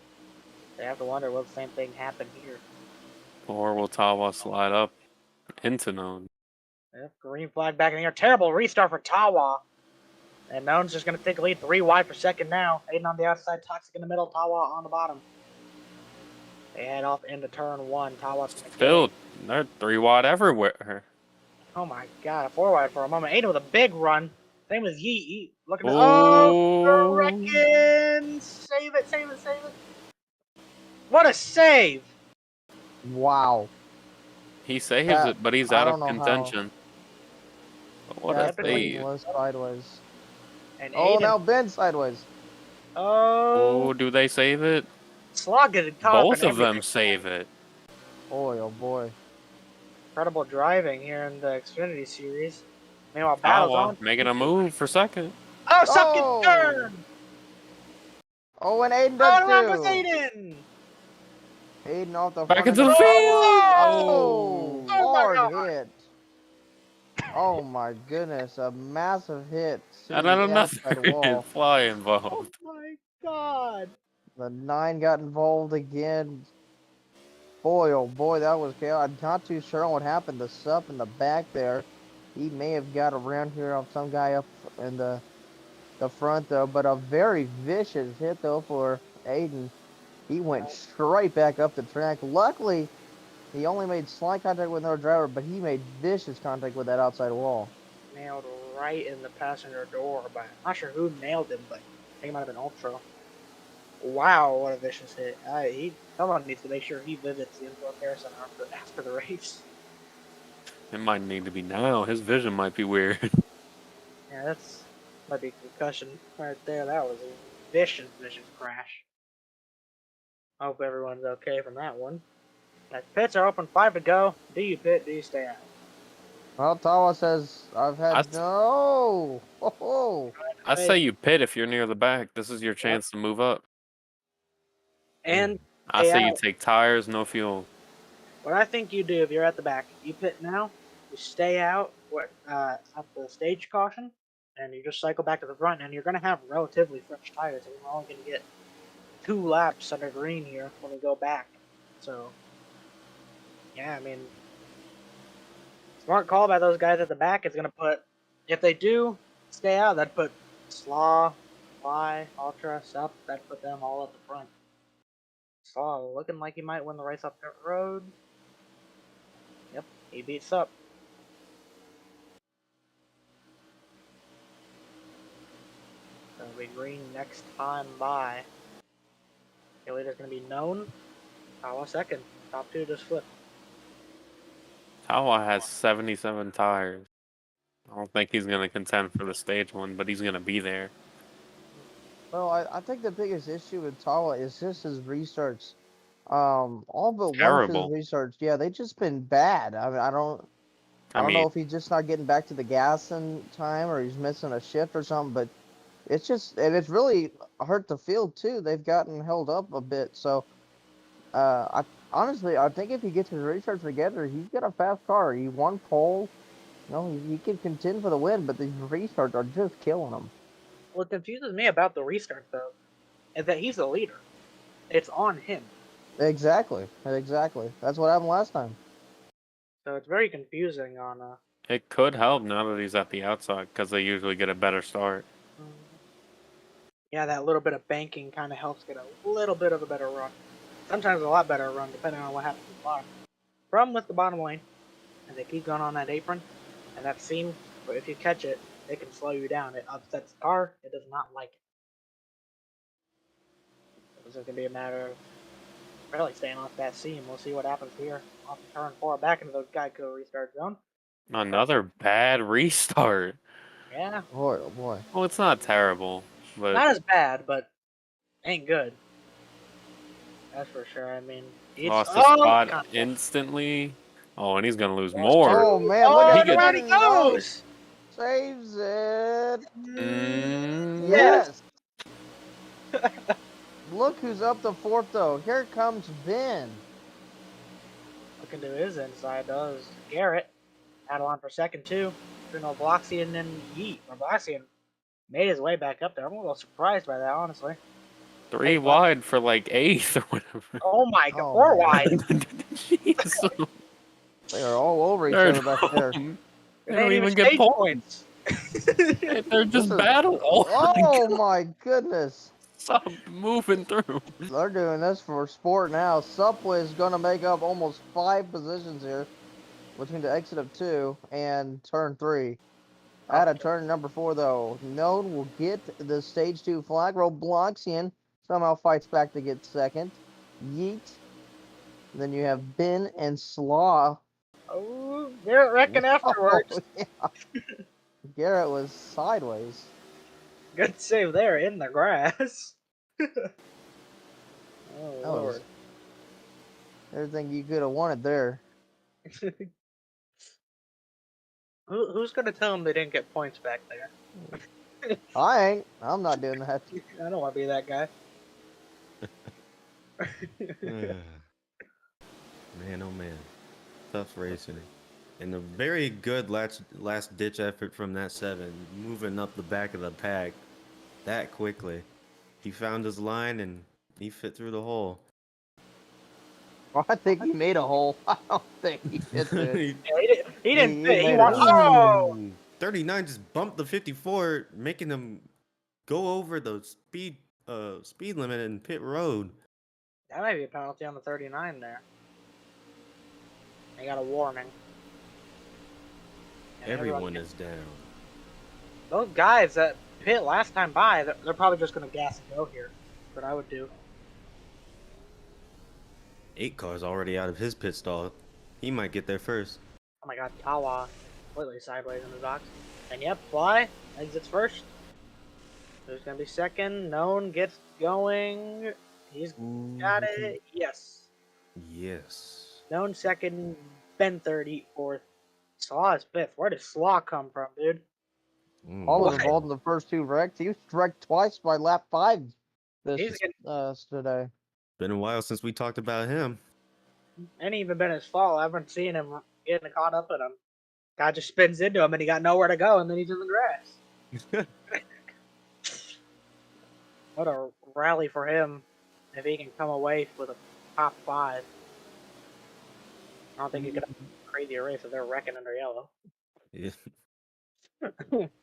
They have to wonder will the same thing happen here. Or will Tawa slide up into Known? Yep, green flag back in the air. Terrible restart for Tawa. And Known's just going to take a lead 3 wide per second now. Aiden on the outside, Toxic in the middle, Tawa on the bottom. They head off into turn 1. Tawa's going to Filled. They're 3 wide everywhere. Oh my god, a 4 wide for a moment. Aiden with a big run. Same as Yeet. Looking to. Oh, Reckon! Save it, save it, save it. What a save! Wow. he saves That, it, but he's I out don't of know how. contention. What a That Yep, thing save. was sideways. and Oh, Aiden. now Ben's sideways. Oh, Oh, do they save it? Slog getting caught up Both in of them everything. save it. Boy, oh boy. Incredible driving here in the Xfinity series. Meanwhile, battle's on. Tawa making a move for second. Oh, second Oh! turn! Oh, and Aiden Oh, does the lap was too. Aiden! Aiden off the Back front into of the the field. Oh, Oh my hard god! hit. Oh my goodness, a massive hit to And then the another outside wall. fly Oh involved. my god! The 9 got involved again. Boy, oh boy, that was chaos. I'm not too sure what happened. The Sup in the back there, he may have got around here on some guy up in the front though, but a very vicious hit though for Aiden. He went straight back up the track. Luckily, he only made slight contact with another driver, but he made vicious contact with that outside wall. Nailed right in the passenger door, but I'm not sure who nailed him, but I think it might have been Ultra. Wow, what a vicious hit. Someone needs to make sure he visits the Indoor Care Center after the race. It might need to be now. His vision might be weird. Yeah, might be concussion right there. That was a vicious, vicious crash. Hope everyone's okay from that one. As pits are open, 5 to go. Do you pit? Do you stay out? Well, Tawa says, I've I, had no. Oh, I say you pit if you're near the back. This is your chance to move up. And I stay say you out. take tires, no fuel. What I think you do if you're at the back, you pit now, you stay out at the stage caution, and you just cycle back to the front, and you're going to have relatively fresh tires, and you're only going to get 2 laps under green here when we go back. So, yeah, I mean, smart call by those guys at the back is going to put, if they do stay out, that'd put Slaw, Fly, Ultra, Sup, that'd put them all at the front. Slaw looking like he might win the race up pit road. Yep, he beats Sup. It'll be green next time by. Your leader's going to be known. Tawa second. Top two just flipped. Tawa has 77 tires. I don't think he's going to contend for the stage one, but he's going to be there. Well, I think the biggest issue with Tawa is just his restarts. All but one of his Terrible. restarts, yeah, they just been bad. I mean, I don't know if he's just not getting back to the gas in time or he's missing a shift or something, but it's really hurt the field too. They've gotten held up a bit. So, I honestly, I think if he gets his restarts together, he's got a fast car. He won pole. You know, he can contend for the win, but these restarts are just killing him. What confuses me about the restart, though, is that he's the leader. It's on him. Exactly. That's what happened last time. So it's very confusing on. It could help now that he's at the outside because they usually get a better start. Yeah, that little bit of banking kind of helps get a little bit of a better run. Sometimes a lot better run, depending on what happens at the bottom. Problem with the bottom lane, and they keep going on that apron, and that seam, but if you catch it, it can slow you down. It upsets the car. It does not like it. It's just going to be a matter of really staying off that seam. We'll see what happens here. Off turn 4, back into the Geico restart zone. Another bad restart. Yeah. Boy, oh boy. Well, it's not terrible, but Not as bad, but ain't good. That's for sure. I mean, lost his spot instantly. Oh, and he's going to lose more. Oh, man, look at where he goes! Saves it. Yes! Look who's up to fourth, though. Here comes Ben. Looking to his inside, though, is Garrett. Battle on for second, too. Bruno Bloxian and Yeet. Bloxian made his way back up there. I'm a little surprised by that, honestly. 3 wide for like 8th or whatever. Oh my god, 4 wide. Jeez. They are all over each other back there. They don't even get points. They're just battle. Oh my goodness. Stop moving through. They're doing this for sport now. Subway is going to make up almost 5 positions here between the exit of 2 and turn 3. At a turn number 4, though, Known will get the stage 2 flag. Robloxian somehow fights back to get second. Yeet. Then you have Ben and Slaw. Oh, Garrett wrecking afterwards. Oh, yeah. Garrett was sideways. Good save there in the grass. Oh, Lord. Everything you could have wanted there. Who's going to tell them they didn't get points back there? I ain't. I'm not doing that. I don't want to be that guy. Man, oh man. Tough racing. And a very good last ditch effort from that 7, moving up the back of the pack that quickly. He found his line and he fit through the hole. Well, I think he made a hole. I don't think he fit it. He didn't fit. He won. 39 just bumped the 54, making him go over the speed limit in pit road. That might be a penalty on the 39 there. They got a warning. And Everyone is down. Those guys that pit last time by, they're probably just going to gas and go here. That's what I would do. 8 cars already out of his pit stall. He might get there first. Oh my god, Tawa completely sideways in the box. And yep, Fly exits first. Who's going to be second? Known gets going. He's got it. Yes. Yes. Known second. Ben third, Eat fourth. Slaw is fifth. Where did Slaw come from, dude? All was involved in the first 2 wrecks. He was wrecked twice by lap 5 today. Been a while since we talked about him. Ain't even been his fault. I haven't seen him getting caught up in him. Guy just spins into him and he got nowhere to go and then he's in the grass. What a rally for him if he can come away with a top 5. I don't think he could have a crazier race if they're wrecking under yellow. Yeah.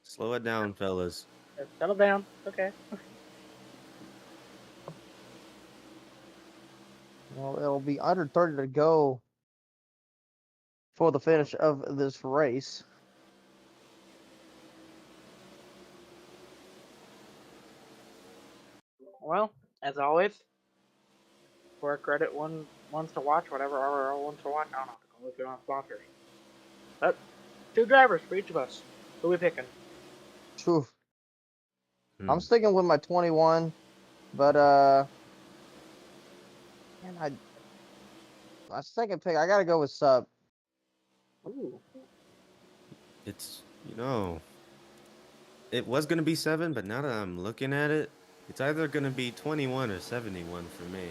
Slow it down, fellas. Settle down. Okay. Well, it'll be under 30 to go for the finish of this race. Well, as always, where credit wants to watch, whatever RRL wants to watch. I don't know if you're not sponsored. But 2 drivers for each of us. Who we picking? Phew. I'm Hmm. sticking with my 21, but man, my second pick, I gotta go with Sub. Ooh. It's, it was going to be 7, but now that I'm looking at it, it's either going to be 21 or 71 for me.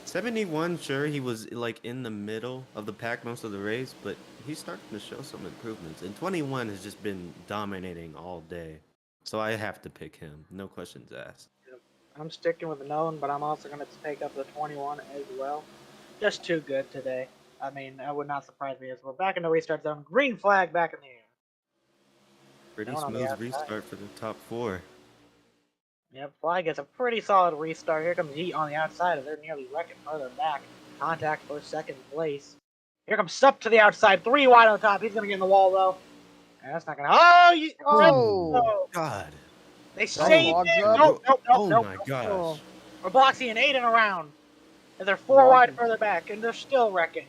71, sure, he was like in the middle of the pack most of the race, but he's starting to show some improvements. And 21 has just been dominating all day. So I have to pick him. No questions asked. I'm sticking with the known, but I'm also going to take up the 21 as well. Just too good today. I mean, that would not surprise me as we're back in the restart zone. Green flag back in the air. Pretty Known on the smooth outside. restart for the top 4. Yep, Fly gets a pretty solid restart. Here comes Yeet on the outside, and they're nearly wrecking further back. Contact for second place. Here comes Sup to the outside, 3 wide on top. He's going to get in the wall, though. And that's not going to... Oh, Oh, no! God. They that saved clogs it! up. Nope, nope, nope, Oh nope, my nope. gosh. Oh, We're boxing an 8 in a round. And they're 4 wide Walking. further back, and they're still wrecking.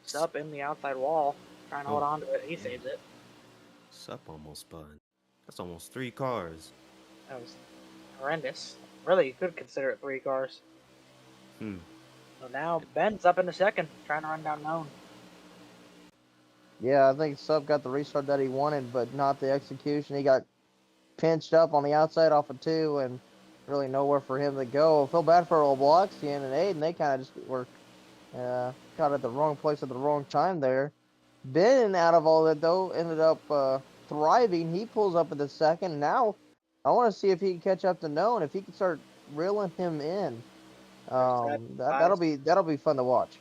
Sup in the outside wall, trying to hold Oh, on to it. He saves it. Sup almost spun. That's almost 3 cars. That was horrendous. Really, you could consider it 3 cars. Hmm. So now Ben's up in the second, trying to run down Known. Yeah, I think Sub got the restart that he wanted, but not the execution. He got pinched up on the outside off of 2, and really nowhere for him to go. I feel bad for Obloxian and Aiden. They kind of just were caught at the wrong place at the wrong time there. Ben, out of all that though, ended up thriving. He pulls up at the second. Now, I want to see if he can catch up to Known. If he can start reeling him in, They're side by that'll be fun to watch.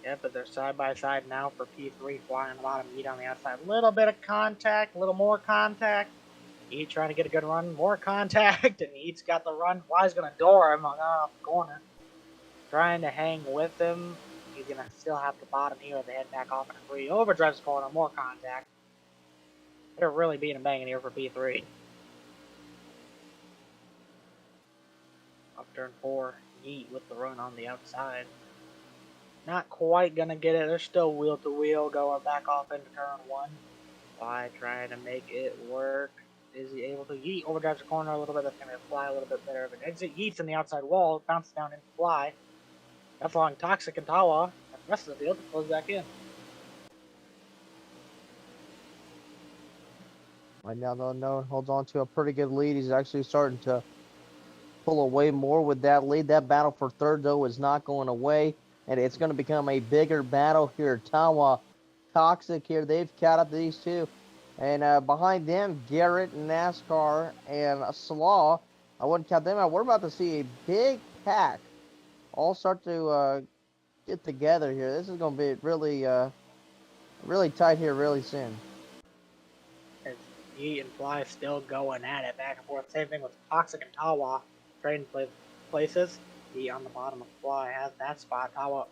Yeah, but they're side by side now for P3, flying a lot of meat on the outside. A little bit of contact, a little more contact. Heat trying to get a good run, more contact, and Heat's got the run. Fly's gonna door him off the corner. Trying to hang with him. He's gonna still have the bottom here as they head back off in a 3. Overdrive's corner, more contact. They're really being a banging here for P3. Up turn 4, Yeet with the run on the outside. Not quite gonna get it. They're still wheel to wheel going back off into turn 1. Fly trying to make it work. Is he able to? Yeet overdrives the corner a little bit. That's gonna Fly a little bit better of an exit. Yeet's in the outside wall, bounces down into Fly. That's allowing Toxic and Tawa and the rest of the field to close back in. Right now, though, Known holds on to a pretty good lead. He's actually starting to pull away more with that lead. That battle for third, though, is not going away, and it's going to become a bigger battle here. Tawa, Toxic here. They've caught up to these two. And behind them, Garrett, NASCAR, and Slaw. I wouldn't count them out. We're about to see a big pack all start to get together here. This is going to be really tight here really soon. As Yeet and Fly still going at it back and forth. Same thing with Toxic and Tawa trading places. Yeet on the bottom of Fly has that spot. Tawa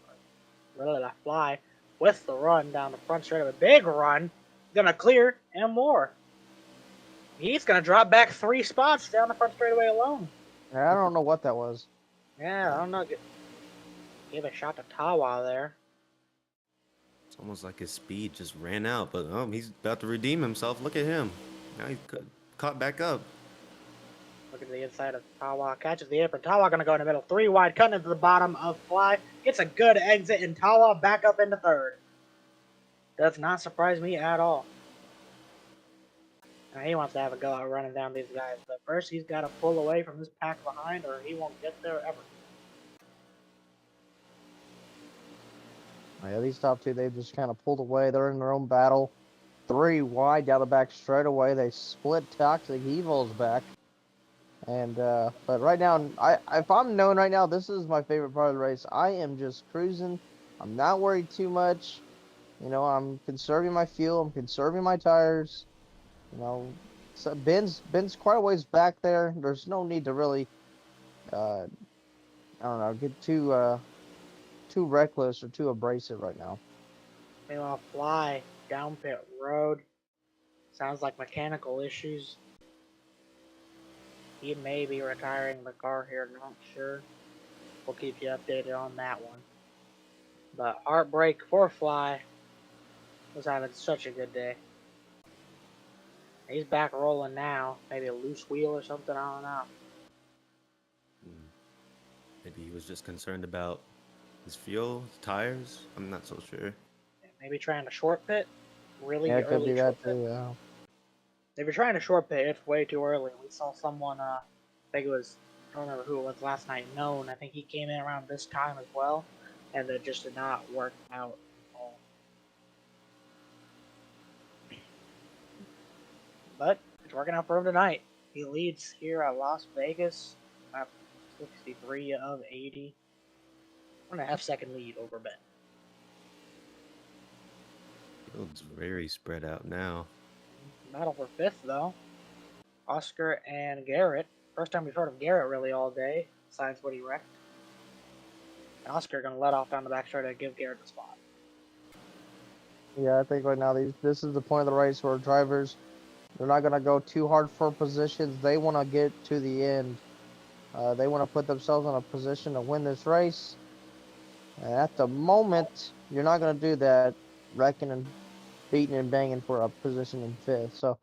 really that Fly with the run down the front straight of a big run. Gonna clear and more. He's gonna drop back 3 spots down the front straightaway alone. I don't know what that was. Yeah, I don't know. Give a shot to Tawa there. It's almost like his speed just ran out, but he's about to redeem himself. Look at him. Now he's caught back up. Looking to the inside of Tawa. Catches the apron. Tawa gonna go in the middle. 3 wide, cutting into the bottom of Fly. Gets a good exit, and Tawa back up into third. Does not surprise me at all. Now he wants to have a go at running down these guys, but first he's got to pull away from this pack behind, or he won't get there ever. Yeah, these top two, they've just kind of pulled away. They're in their own battle. 3 wide down the back straightaway. They split Toxic. Evil's back. And but right now, if I'm Known right now, this is my favorite part of the race. I am just cruising. I'm not worried too much. You know, I'm conserving my fuel. I'm conserving my tires. You know, so Ben's quite a ways back there. There's no need to really, I don't know, get too reckless or too abrasive right now. Meanwhile, Fly down pit road. Sounds like mechanical issues. He may be retiring the car here, not sure. We'll keep you updated on that one. But heartbreak for Fly was having such a good day. He's back rolling now. Maybe a loose wheel or something. I don't know. Maybe he was just concerned about his fuel, his tires. I'm not so sure. Maybe trying to short pit. Really Yeah, it could be early that short pit. too. Yeah. If you're trying to short pit, it's way too early. We saw someone, I think it was, I don't remember who it was last night, Known. I think he came in around this time as well, and it just did not work out at all. But it's working out for him tonight. He leads here at Las Vegas, at 63 of 80. 1.5 second lead over Ben. Field's very spread out now. Battle for fifth, though. Oscar and Garrett. First time we've heard of Garrett really all day, besides what he wrecked. And Oscar going to let off down the back straight to give Garrett the spot. Yeah, I think right now this is the point of the race where drivers, they're not gonna go too hard for positions. They want to get to the end. They want to put themselves in a position to win this race. And at the moment, you're not gonna do that, wrecking and beating and banging for a position in fifth. So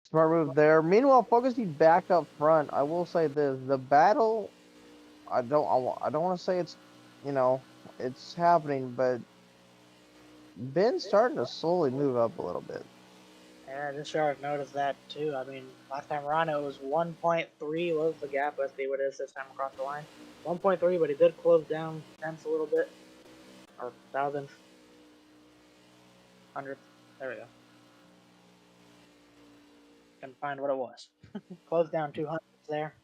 smart move there. Meanwhile, focusing back up front, I will say this: the battle. I don't want to say it's, it's happening, but Ben's starting to slowly move up a little bit. Yeah, I just sure noticed that too. I mean, last time around it was 1.3 was the gap. Let's see what it is this time across the line. 1.3, but he did close down tenths a little bit. Or thousandths. Hundredths. There we go. Couldn't find what it was. Closed down 200 there.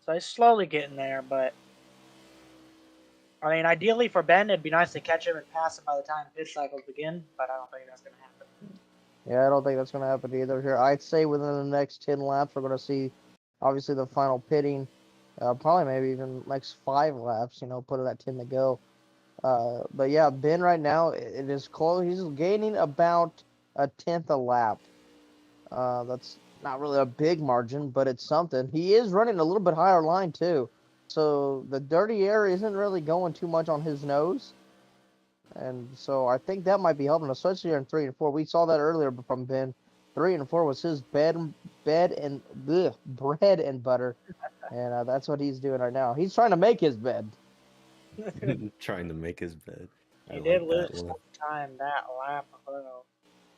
So he's slowly getting there, but I mean, ideally for Ben, it'd be nice to catch him and pass him by the time his cycles begin, but I don't think that's going to happen. Yeah, I don't think that's going to happen either here. I'd say within the next 10 laps, we're going to see, obviously, the final pitting. Probably maybe even next 5 laps, put it at 10 to go. But yeah, Ben right now, it is close. He's gaining about a tenth a lap. That's not really a big margin, but it's something. He is running a little bit higher line too. So the dirty air isn't really going too much on his nose. And so I think that might be helping, especially in 3 and 4. We saw that earlier from Ben. 3 and 4 was his bread and butter. And that's what he's doing right now. He's trying to make his bed. Trying to make his bed. He did lose some time that lap ago.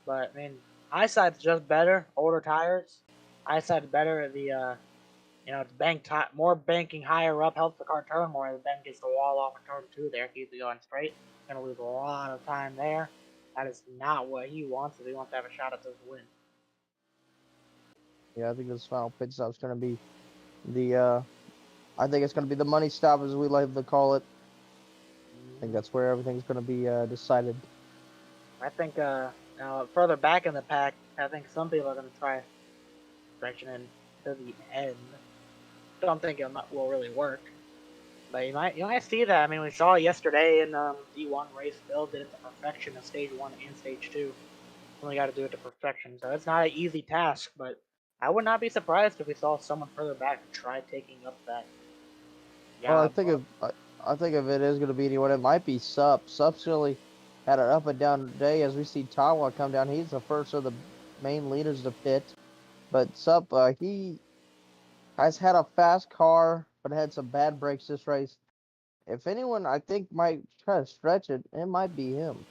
But, I mean, eyesight's just better. Older tires. Eyesight's better. It's more banking higher up helps the car turn more. As Ben gets the wall off of turn 2 there. Keeps it going straight. Going to lose a lot of time there. That is not what he wants if he wants to have a shot at this win. Yeah, I think this final pit stop is going to be I think it's going to be the money stop, as we like to call it. I think that's where everything's going to be decided. I think now further back in the pack, I think some people are going to try stretching in to the end. Don't think it will really work, but you might see that. I mean, we saw it yesterday in D1 race. Bill did it to perfection in stage 1 and stage 2. Only got to do it to perfection, so it's not an easy task. But I would not be surprised if we saw someone further back try taking up that. Well, I think if it is going to be anyone, it might be Sup. Sup's really had an up and down day. As we see Tawa come down, he's the first of the main leaders to pit. But Sup, he has had a fast car, but had some bad brakes this race. If anyone, I think, might try to stretch it, it might be him.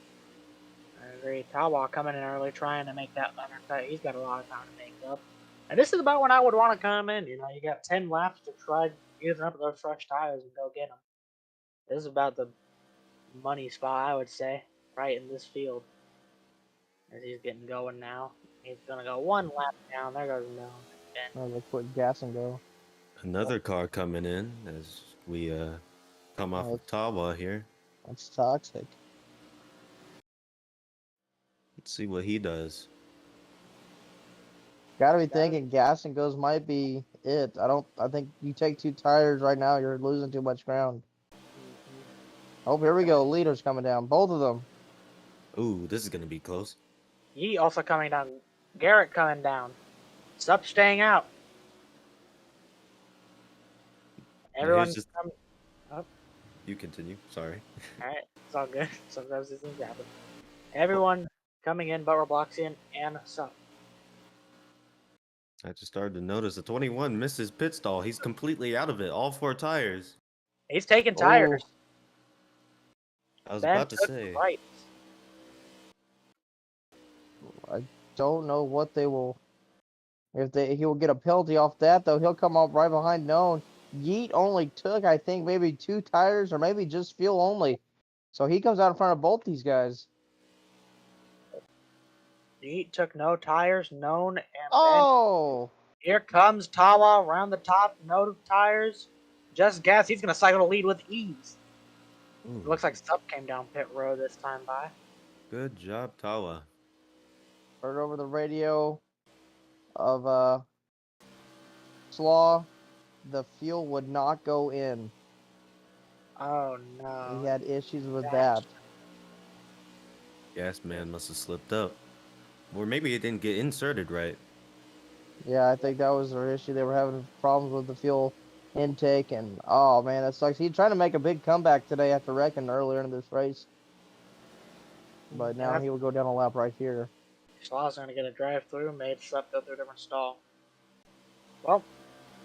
I agree. Tawa coming in early, trying to make that undercut. He's got a lot of time to make up. And this is about when I would want to come in. You got 10 laps to try using up those fresh tires and go get them. This is about the money spot, I would say, right in this field. As he's getting going now. He's going to go 1 lap down. There goes no. Let's put gas and go. Another car coming in as we come off of Tawa here. That's toxic. Let's see what he does. Gotta be thinking gas and goes might be it. I think you take 2 tires right now, you're losing too much ground. Oh, here we go. Leaders coming down. Both of them. Ooh, this is going to be close. He also coming down. Garrett coming down. Sup staying out. Everyone, just come. Oh, you continue. Sorry. all right, it's all good. Sometimes these things happen. Everyone coming in, but Robloxian and Sup. I just started to notice the 21 misses pit stall. He's completely out of it. All 4 tires. He's taking Oh, tires. I was Ben about to took say. right. I don't know what they will. If he will get a penalty off that, though, he'll come up right behind Known. Yeet only took, I think, maybe 2 tires or maybe just fuel only. So he comes out in front of both these guys. Yeet took no tires, Known and Ben. Oh! Here comes Tawa around the top, no tires. Just gas. He's going to cycle the lead with ease. Ooh, It looks like Sup came down pit road this time by. good job, Tawa. Heard over the radio of Slaw, the fuel would not go in. Oh no. He had issues with that. Gas man must have slipped up. Or maybe it didn't get inserted right. Yeah, I think that was their issue. They were having problems with the fuel intake, and oh man, that sucks. He's trying to make a big comeback today after wrecking earlier in this race, but now he will go down a lap right here. Slaw's going to get a drive through, made Sup go through a different stall. Well,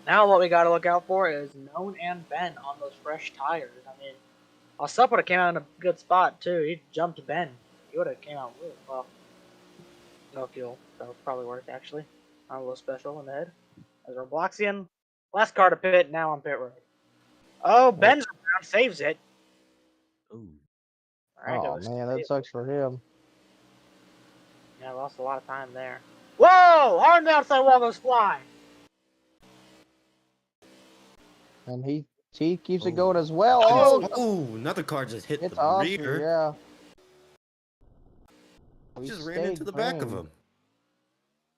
now what we got to look out for is Known and Ben on those fresh tires. I mean, Sup would have came out in a good spot too. He jumped Ben. He would have came out really well. No fuel, so probably worked actually. I'm a little special in the head. As Robloxian, last car to pit, now on pit road. Oh, Ben's around, saves it. Ooh. All right, Oh goes. man, that sucks for him. Yeah, lost a lot of time there. Whoa! Hard outside wall goes fly. And he keeps it Oh. going as well. Oh, Oh, another car just hit it's the Oscar, rear. yeah. He He just ran into stayed the back of green. him.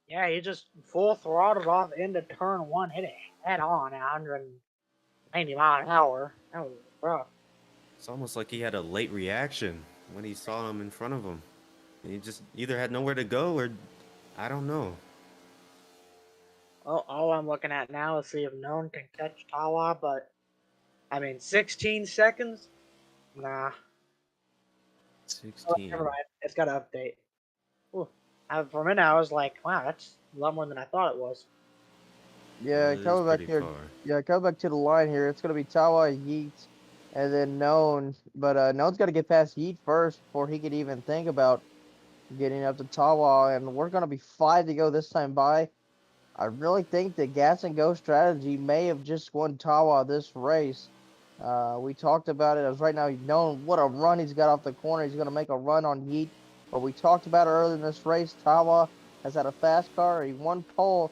Yeah, he just full throttled off into turn one, hit it head on at 190 mile an hour. That was rough. It's almost like he had a late reaction when he saw him in front of him. He just either had nowhere to go or I don't know. Well, all I'm looking at now is see if Known can catch Tawa, but I mean, 16 seconds? Nah. Oh, 16. never mind. It's got to update. Ooh. For a minute, I was like, wow, that's a lot more than I thought it was. Yeah, It is coming back pretty here. far. Yeah, coming back to the line here. It's gonna be Tawa, Yeet, and then Known. But Known's got to get past Yeet first before he could even think about getting up to Tawa. And we're gonna be 5 to go this time by. I really think the gas and go strategy may have just won Tawa this race. We talked about it as right now. Known what a run he's got off the corner. He's gonna make a run on Yeet. But we talked about it earlier in this race. Tawa has had a fast car. He won pole.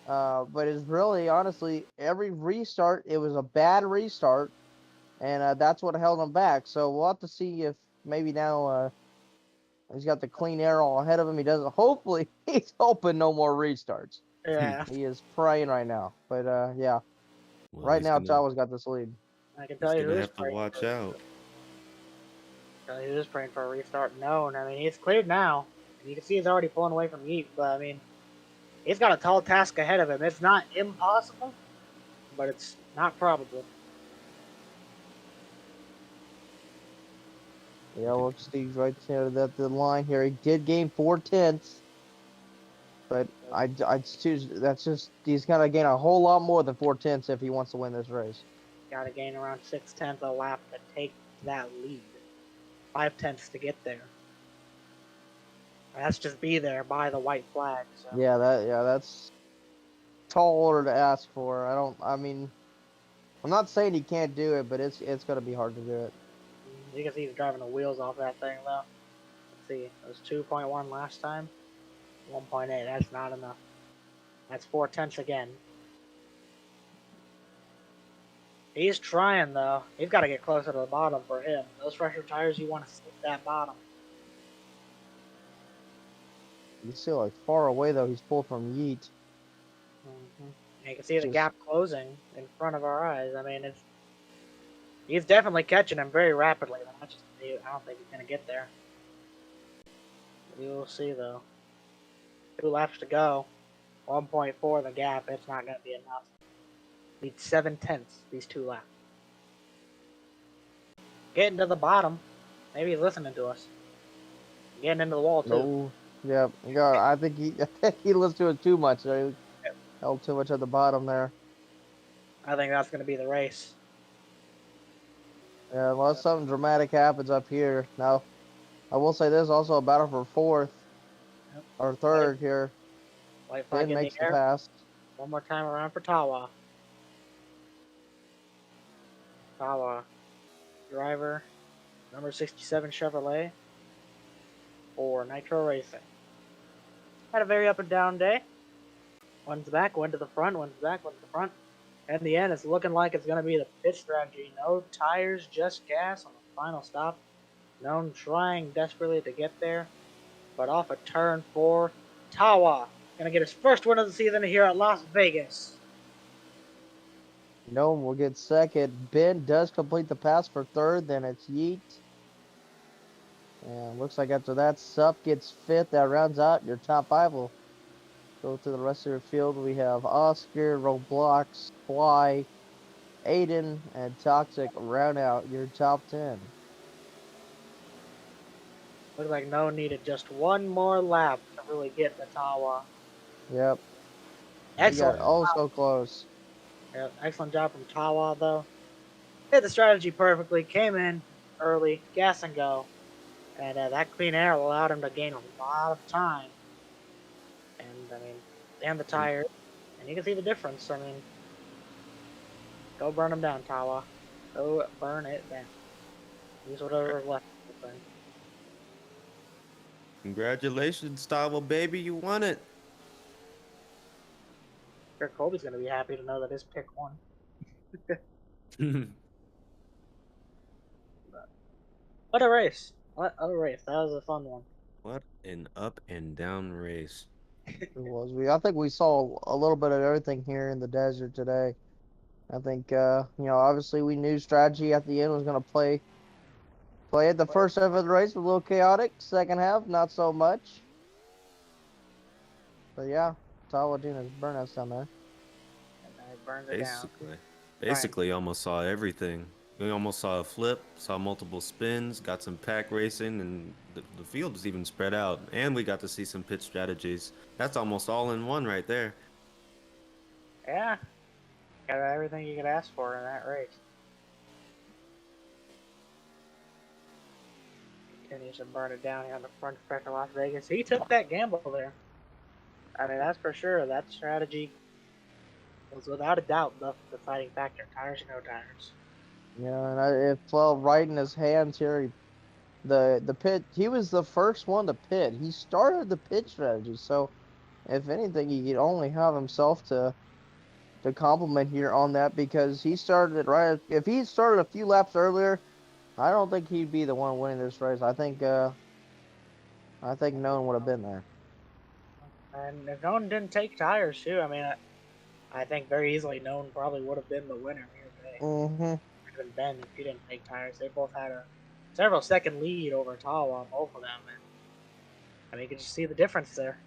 But it's really, honestly, every restart, it was a bad restart, and that's what held him back. So we'll have to see if maybe now he's got the clean air all ahead of him. He doesn't. Hopefully, he's hoping no more restarts. Yeah, He is praying right now. But yeah, Well, right he's now gonna Tawa's got this lead. I can he's tell you gonna who's have to praying. watch out. He is praying for a restart. Known. I mean, he's cleared now. And you can see he's already pulling away from Yeet, but I mean, he's got a tall task ahead of him. It's not impossible, but it's not probable. Yeah, well, Steve's right there at the line here. He did gain 4/10, but I'd choose. That's just he's gonna gain a whole lot more than 4/10 if he wants to win this race. Got to gain around 6/10 a lap to take that lead. 5/10 to get there. That's just be there by the white flag. So. Yeah, that's tall order to ask for. I mean, I'm not saying he can't do it, but it's gonna be hard to do it. You can see he's driving the wheels off that thing though. Let's see, it was 2.1 last time. 1.8, that's not enough. That's 4/10 again. He's trying though. He's got to get closer to the bottom for him. Those fresher tires, you want to stick that bottom. You see, like far away though, he's pulled from Yeet. And you can see the gap closing in front of our eyes. I mean, he's definitely catching him very rapidly. I don't think he's gonna get there. We will see though. 2 laps to go. 1.4 the gap. It's not gonna be enough. Need 7/10 these 2 laps. Getting to the bottom. Maybe he's listening to us. Getting into the wall too. No. Yeah. Yeah. I think he listened to it too much. He held too much at the bottom there. I think that's going to be the race. Yeah, unless something dramatic happens up here. Now, I will say this also a battle for fourth Yep. or third here. White flag Ben in the makes the air. pass. One more time around for Tawa. Tawa, driver, number 67 Chevrolet for Nitro Racing. Had a very up and down day. One's back, one to the front, one's back, one to the front. In the end, it's looking like it's going to be the pit strategy. No tires, just gas on the final stop. Known trying desperately to get there, but off a turn 4. Tawa going to get his first win of the season here at Las Vegas. No one will get second. Ben does complete the pass for third. Then it's Yeet. And looks like after that, Sup gets fifth. That rounds out your top 5. Will go to the rest of your field. We have Oscar, Roblox, Fly, Aiden, and Toxic round out your top 10. Looks like No needed just one more lap to really get the Tawa. Yep. Excellent. We got oh so close. Yeah, excellent job from Tawa, though. Hit the strategy perfectly, came in early, gas and go. And that clean air allowed him to gain a lot of time. And, I mean, and the tire. And you can see the difference. I mean, go burn them down, Tawa. Go burn it down. Use whatever's left of the thing. Congratulations, Tavo, baby, you won it. Sure, Colby's going to be happy to know that his pick won. What a race. What a race. That was a fun one. What an up and down race. It was. I think we saw a little bit of everything here in the desert today. I think obviously we knew strategy at the end was going to play it. The first half of the race was a little chaotic. Second half, not so much. But yeah, Tawa doing his burnouts down there. And I burned it down. Basically, almost saw everything. We almost saw a flip, saw multiple spins, got some pack racing, and the field was even spread out. And we got to see some pit strategies. That's almost all in one right there. Yeah. Got everything you could ask for in that race. Continues to burn it down here on the front stretch of Las Vegas. He took that gamble there. I mean, that's for sure. That strategy was without a doubt the deciding factor. Tires or no tires. Yeah, and it fell right in his hands here. The pit. He was the first one to pit. He started the pit strategy. So, if anything, he could only have himself to compliment here on that because he started it right. If he started a few laps earlier, I don't think he'd be the one winning this race. I think no one would have been there. And if no one didn't take tires too, I mean, I think very easily no one probably would have been the winner here today. Mm-hmm. Even Ben, if he didn't take tires, they both had a several second lead over Tawa, both of them, and I mean, you could just see the difference there.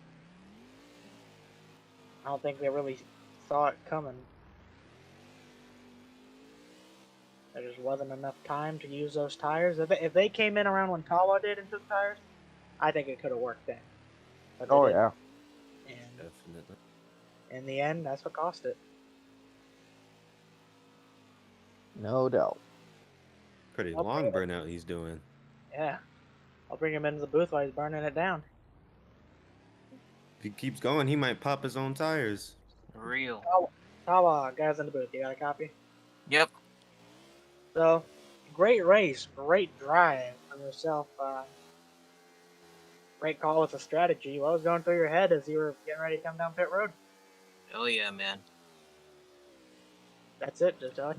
I don't think they really saw it coming. There just wasn't enough time to use those tires. If they came in around when Tawa did and took tires, I think it could have worked then. But Oh didn't. yeah. And Definitely. in the end, that's what cost it. No doubt. Pretty long burnout he's doing. Yeah. I'll bring him into the booth while he's burning it down. If he keeps going, he might pop his own tires. Real. Tawa, guys in the booth, you got a copy? Yep. So, great race, great drive from yourself. Great call with the strategy. What was going through your head as you were getting ready to come down pit road? Oh yeah, man. That's it, just tell us.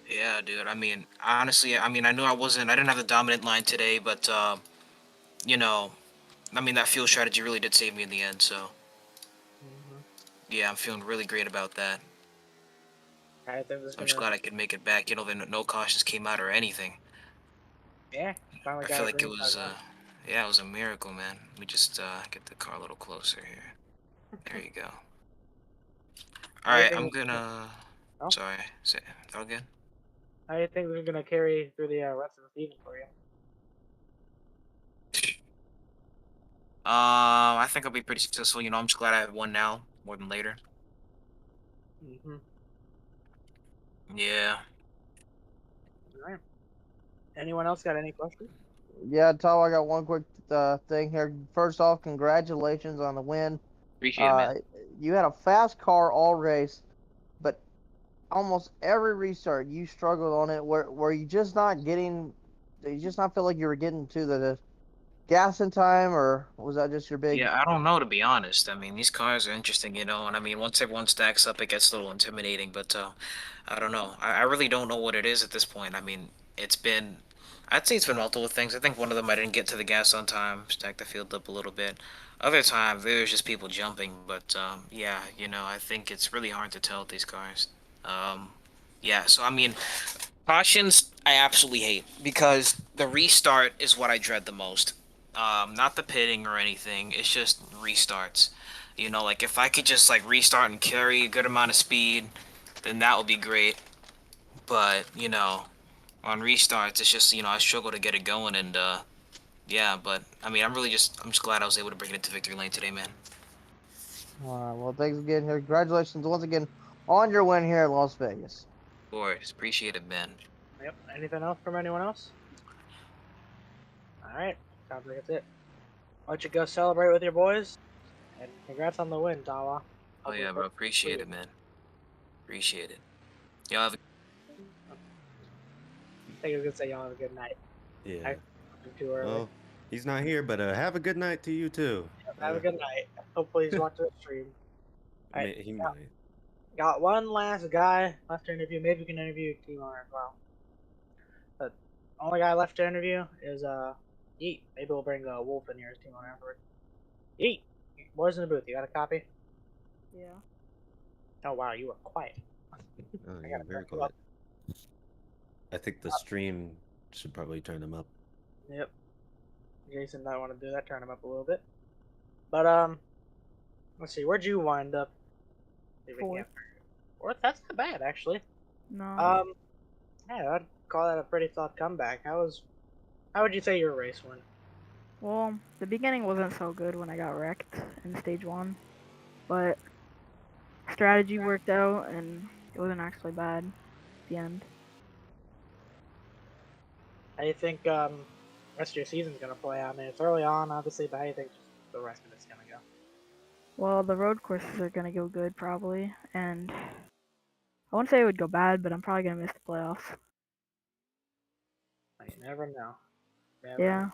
Yeah, dude. I mean, honestly, I mean, I knew I didn't have the dominant line today, but you know, I mean, that fuel strategy really did save me in the end. So, yeah, I'm feeling really great about that. I think I'm just glad I could make it back. You know, no cautions came out or anything. Yeah, finally I got feel a like it green was, flag. yeah, it was a miracle, man. Let me just get the car a little closer here. There you go. All right, Everything I'm was gonna. Oh. Sorry. Say that again. How do you think they're gonna carry through the rest of the season for you? I think I'll be pretty successful. I'm just glad I have one now more than later. Mm-hmm. Yeah. All right. Anyone else got any questions? Yeah, Tom, I got one quick thing here. First off, congratulations on the win. Appreciate it, man. You had a fast car all race, but almost every restart you struggled on it. Were you just not getting? Did you just not feel like you were getting to the gas in time, or was that just your big? Yeah, I don't know to be honest. I mean, these cars are interesting, and I mean, once everyone stacks up, it gets a little intimidating. But I don't know. I really don't know what it is at this point. I mean, I'd say it's been multiple things. I think one of them I didn't get to the gas on time, stacked the field up a little bit. Other times there's just people jumping. But yeah, I think it's really hard to tell with these cars. Um, yeah, so I mean, cautions I absolutely hate because the restart is what I dread the most. Not the pitting or anything. It's just restarts. Like if I could just like restart and carry a good amount of speed, then that would be great. But on restarts, it's just I struggle to get it going, and yeah. But I mean, I'm just glad I was able to bring it into victory lane today, man. All right. Well, thanks again here. Congratulations once again on your win here in Las Vegas. Of course, appreciate it, man. Yep. Anything else from anyone else? All right. Sounds like it's it. Why don't you go celebrate with your boys? And congrats on the win, Tawa. Oh yeah, bro. Appreciate it, man. Appreciate it. Y'all have a I think I was gonna say y'all have a good night. Yeah. Too early. Well, he's not here, but have a good night to you too. Have a good night. Hopefully he's watching the stream. Alright, He might. got one last guy left to interview. Maybe we can interview team owner as well. But only guy left to interview is Yeet. Maybe we'll bring Wolf in here as team owner afterward. Yeet, boys in the booth. You got a copy? Yeah. Oh wow, you were quiet. Oh, I you're gotta very turn you up. quiet. I think the stream should probably turn him up. Yep. Jason might want to do that. Turn him up a little bit. But let's see. Where'd you wind up? See if we can Fourth. get fourth. That's not bad actually. No. Yeah, I'd call that a pretty solid comeback. How would you say your race went? Well, the beginning wasn't so good when I got wrecked in stage 1, but strategy worked out and it wasn't actually bad at the end. How do you think rest of your season's gonna play out? I mean, it's early on, obviously, but how do you think the rest of it's gonna go? Well, the road courses are gonna go good probably, and I wouldn't say it would go bad, but I'm probably gonna miss the playoffs. You never know. Never Yeah. know.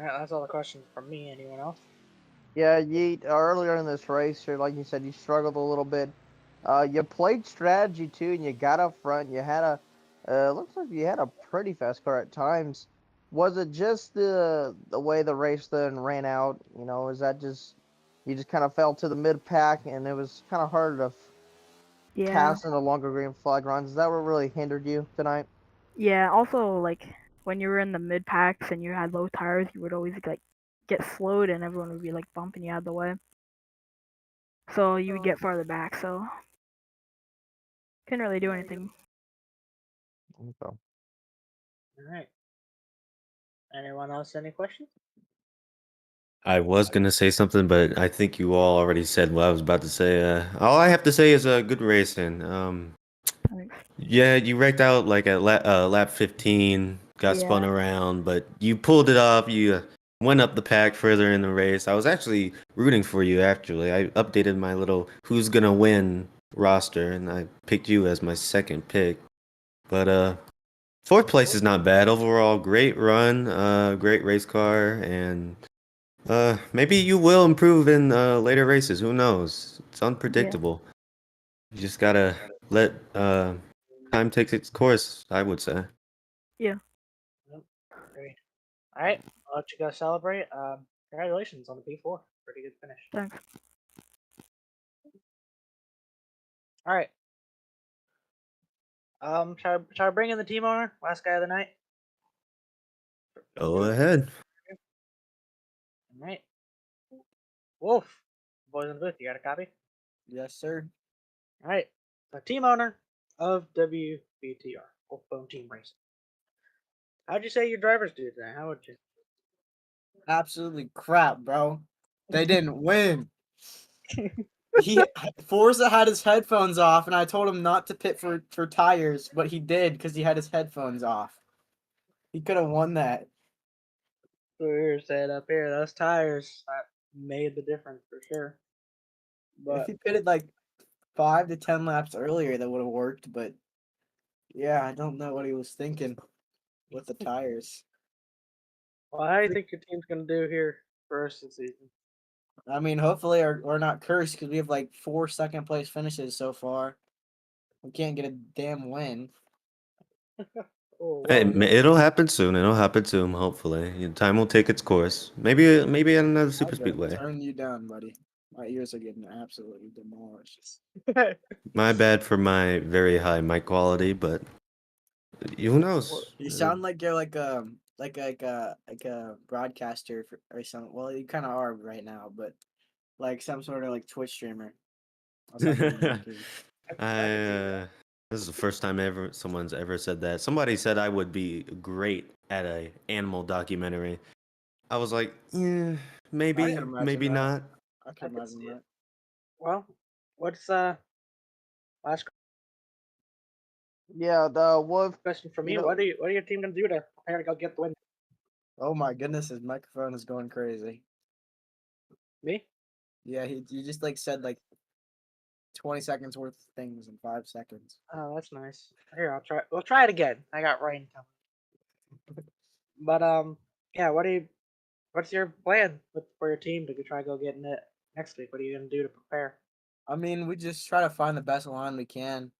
Alright, that's all the questions from me. Anyone else? Yeah, Yeet, earlier in this race, here, like you said, you struggled a little bit. You played strategy too, and you got up front. You had looks like you had a pretty fast car at times. Was it just the way the race then ran out? Is that just you just kind of fell to the mid pack, and it was kind of hard to Yeah. pass in the longer green flag runs? Is that what really hindered you tonight? Yeah, also like when you were in the mid packs and you had low tires, you would always like get slowed and everyone would be like bumping you out of the way. So you would get farther back, so couldn't really do anything. Okay. Alright. Anyone else? Any questions? I was gonna say something, but I think you all already said what I was about to say. All I have to say is good racing. Thanks. Yeah, you wrecked out like at lap 15, got spun Yeah. around, but you pulled it off. You went up the pack further in the race. I was actually rooting for you, actually. I updated my little who's gonna win roster, and I picked you as my second pick. But fourth place is not bad overall. Great run, great race car, and maybe you will improve in later races. Who knows? It's unpredictable. You just gotta let time takes its course, I would say. Yeah. Nope. Great. Alright, I'll let you go celebrate. Congratulations on the P4. Pretty good finish. Thanks. Alright. Shall I bring in the team owner? Last guy of the night? Go ahead. Alright. Wolf. Boys in the booth, you got a copy? Yes, sir. All right. The team owner of WBTR, Wolfbone Team Racing. How'd you say your drivers do today? How would you? Absolutely crap, bro. They didn't win. Forza had his headphones off, and I told him not to pit for tires, but he did because he had his headphones off. He could have won that. We were saying up here, those tires that made the difference for sure. If But he pitted like 5 to 10 laps earlier, that would have worked. But yeah, I don't know what he was thinking with the tires. well, how do you think your team's gonna do here for us this season? I mean, hopefully we're not cursed because we have like 4 second place finishes so far. We can't get a damn win. Oh, Hey, wow. it'll happen soon. It'll happen soon. Hopefully, time will take its course. Maybe at another super I'm gonna speedway. turn you down, buddy. My ears are getting absolutely demolished. My bad for my very high mic quality, but who knows? You sound like you're like a broadcaster or something. Well, you kind of are right now, but like some sort of like Twitch streamer or something. This is the first time someone's ever said that. Somebody said I would be great at a animal documentary. I was like, yeah, I maybe, can imagine maybe that. not. I I can can imagine see that. it. Well, what's last Yeah, the Wolf. question for me? You know, What are your team gonna do to prepare to go get the win? Oh my goodness, his microphone is going crazy. Me? Yeah, you just like said like 20 seconds worth of things in 5 seconds. Oh, that's nice. Here, I'll try. We'll try it again. I got rain coming. But yeah. What's your plan for your team to try to go get in it next week? What are you gonna do to prepare? I mean, we just try to find the best line we can.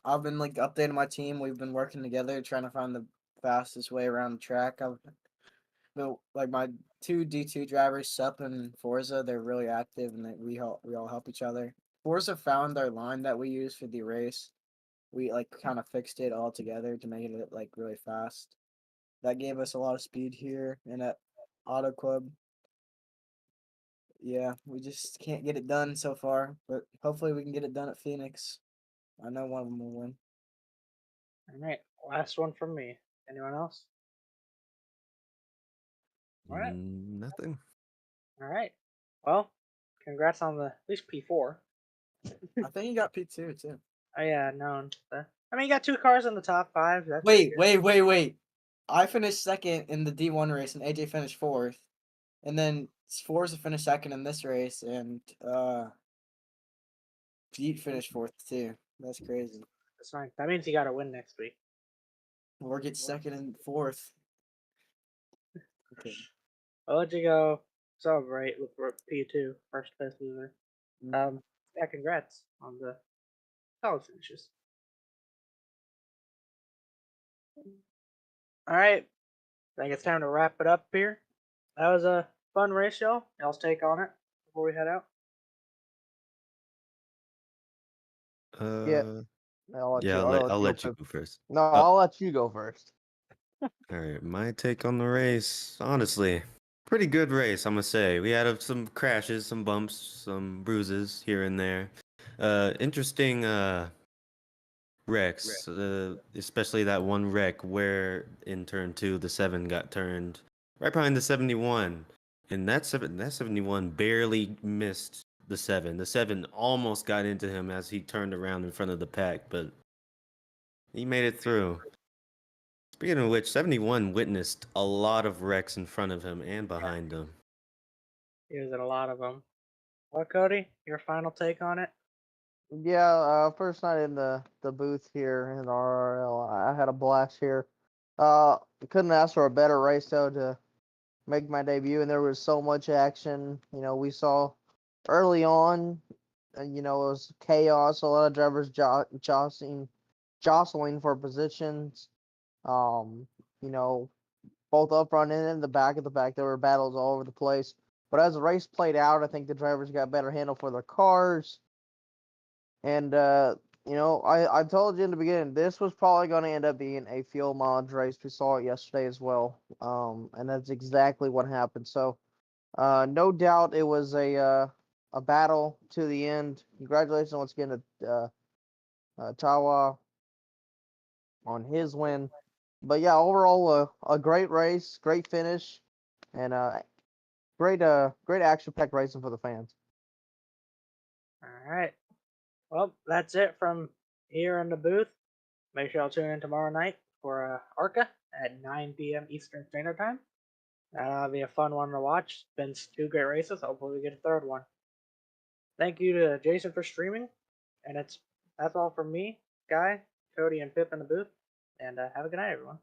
I've been like updating my team. We've been working together, trying to find the fastest way around the track. Like my two D2 drivers, Sup and Forza, they're really active and we all help each other. Forza found our line that we use for the race. We like kind of fixed it all together to make it like really fast. That gave us a lot of speed here and at Auto Club. Yeah, we just can't get it done so far, but hopefully we can get it done at Phoenix. I know one of them will win. All right. Last one from me. Anyone else? All right. Nothing. All right. Well, congrats on the at least P4. I think you got P2 too. Oh yeah, known. I mean, you got 2 cars in the top 5. That's Wait. I finished second in the D1 race and AJ finished fourth. And then Forza finished second in this race and Pete finished fourth too. That's crazy. That's fine. That means you got to win next week. Or get second and fourth. Okay. I'll let you go celebrate with P2, first place loser. Yeah, congrats on the solid finishes. All right, I think it's time to wrap it up here. That was a fun race, y'all. Y'all's take on it before we head out. yeah, Uh, I'll let yeah, you. I'll Go let you first. go first. No, Oh, I'll let you go first. all right. My take on the race, honestly, pretty good race, I'm gonna say. We had some crashes, some bumps, some bruises here and there. Interesting wrecks, especially that one wreck where in turn 2 the 7 got turned right behind the 71, and that 71 barely missed the 7. The 7 almost got into him as he turned around in front of the pack, but he made it through. Speaking of which, 71 witnessed a lot of wrecks in front of him and behind him. He was in a lot of them. Well, Cody, your final take on it? Yeah, first night in the booth here in RRL, I had a blast here. Couldn't ask for a better race though to make my debut, and there was so much action. We saw early on, and it was chaos. A lot of drivers jostling for positions. Um, you know, both up front and in the back of the back, there were battles all over the place. But as the race played out, I think the drivers got better handle for their cars. And I told you in the beginning, this was probably going to end up being a fuel mileage race. We saw it yesterday as well, and that's exactly what happened. So, no doubt it was a a battle to the end. Congratulations once again to Tawa on his win. But yeah, overall a great race, great finish, and great action-packed racing for the fans. All right. Well, that's it from here in the booth. Make sure y'all tune in tomorrow night for ARCA at 9 p.m. Eastern Standard Time. That'll be a fun one to watch. Been 2 great races. Hopefully, we get a third one. Thank you to Jason for streaming, and that's all from me, Guy, Cody, and Pip in the booth. And have a good night, everyone.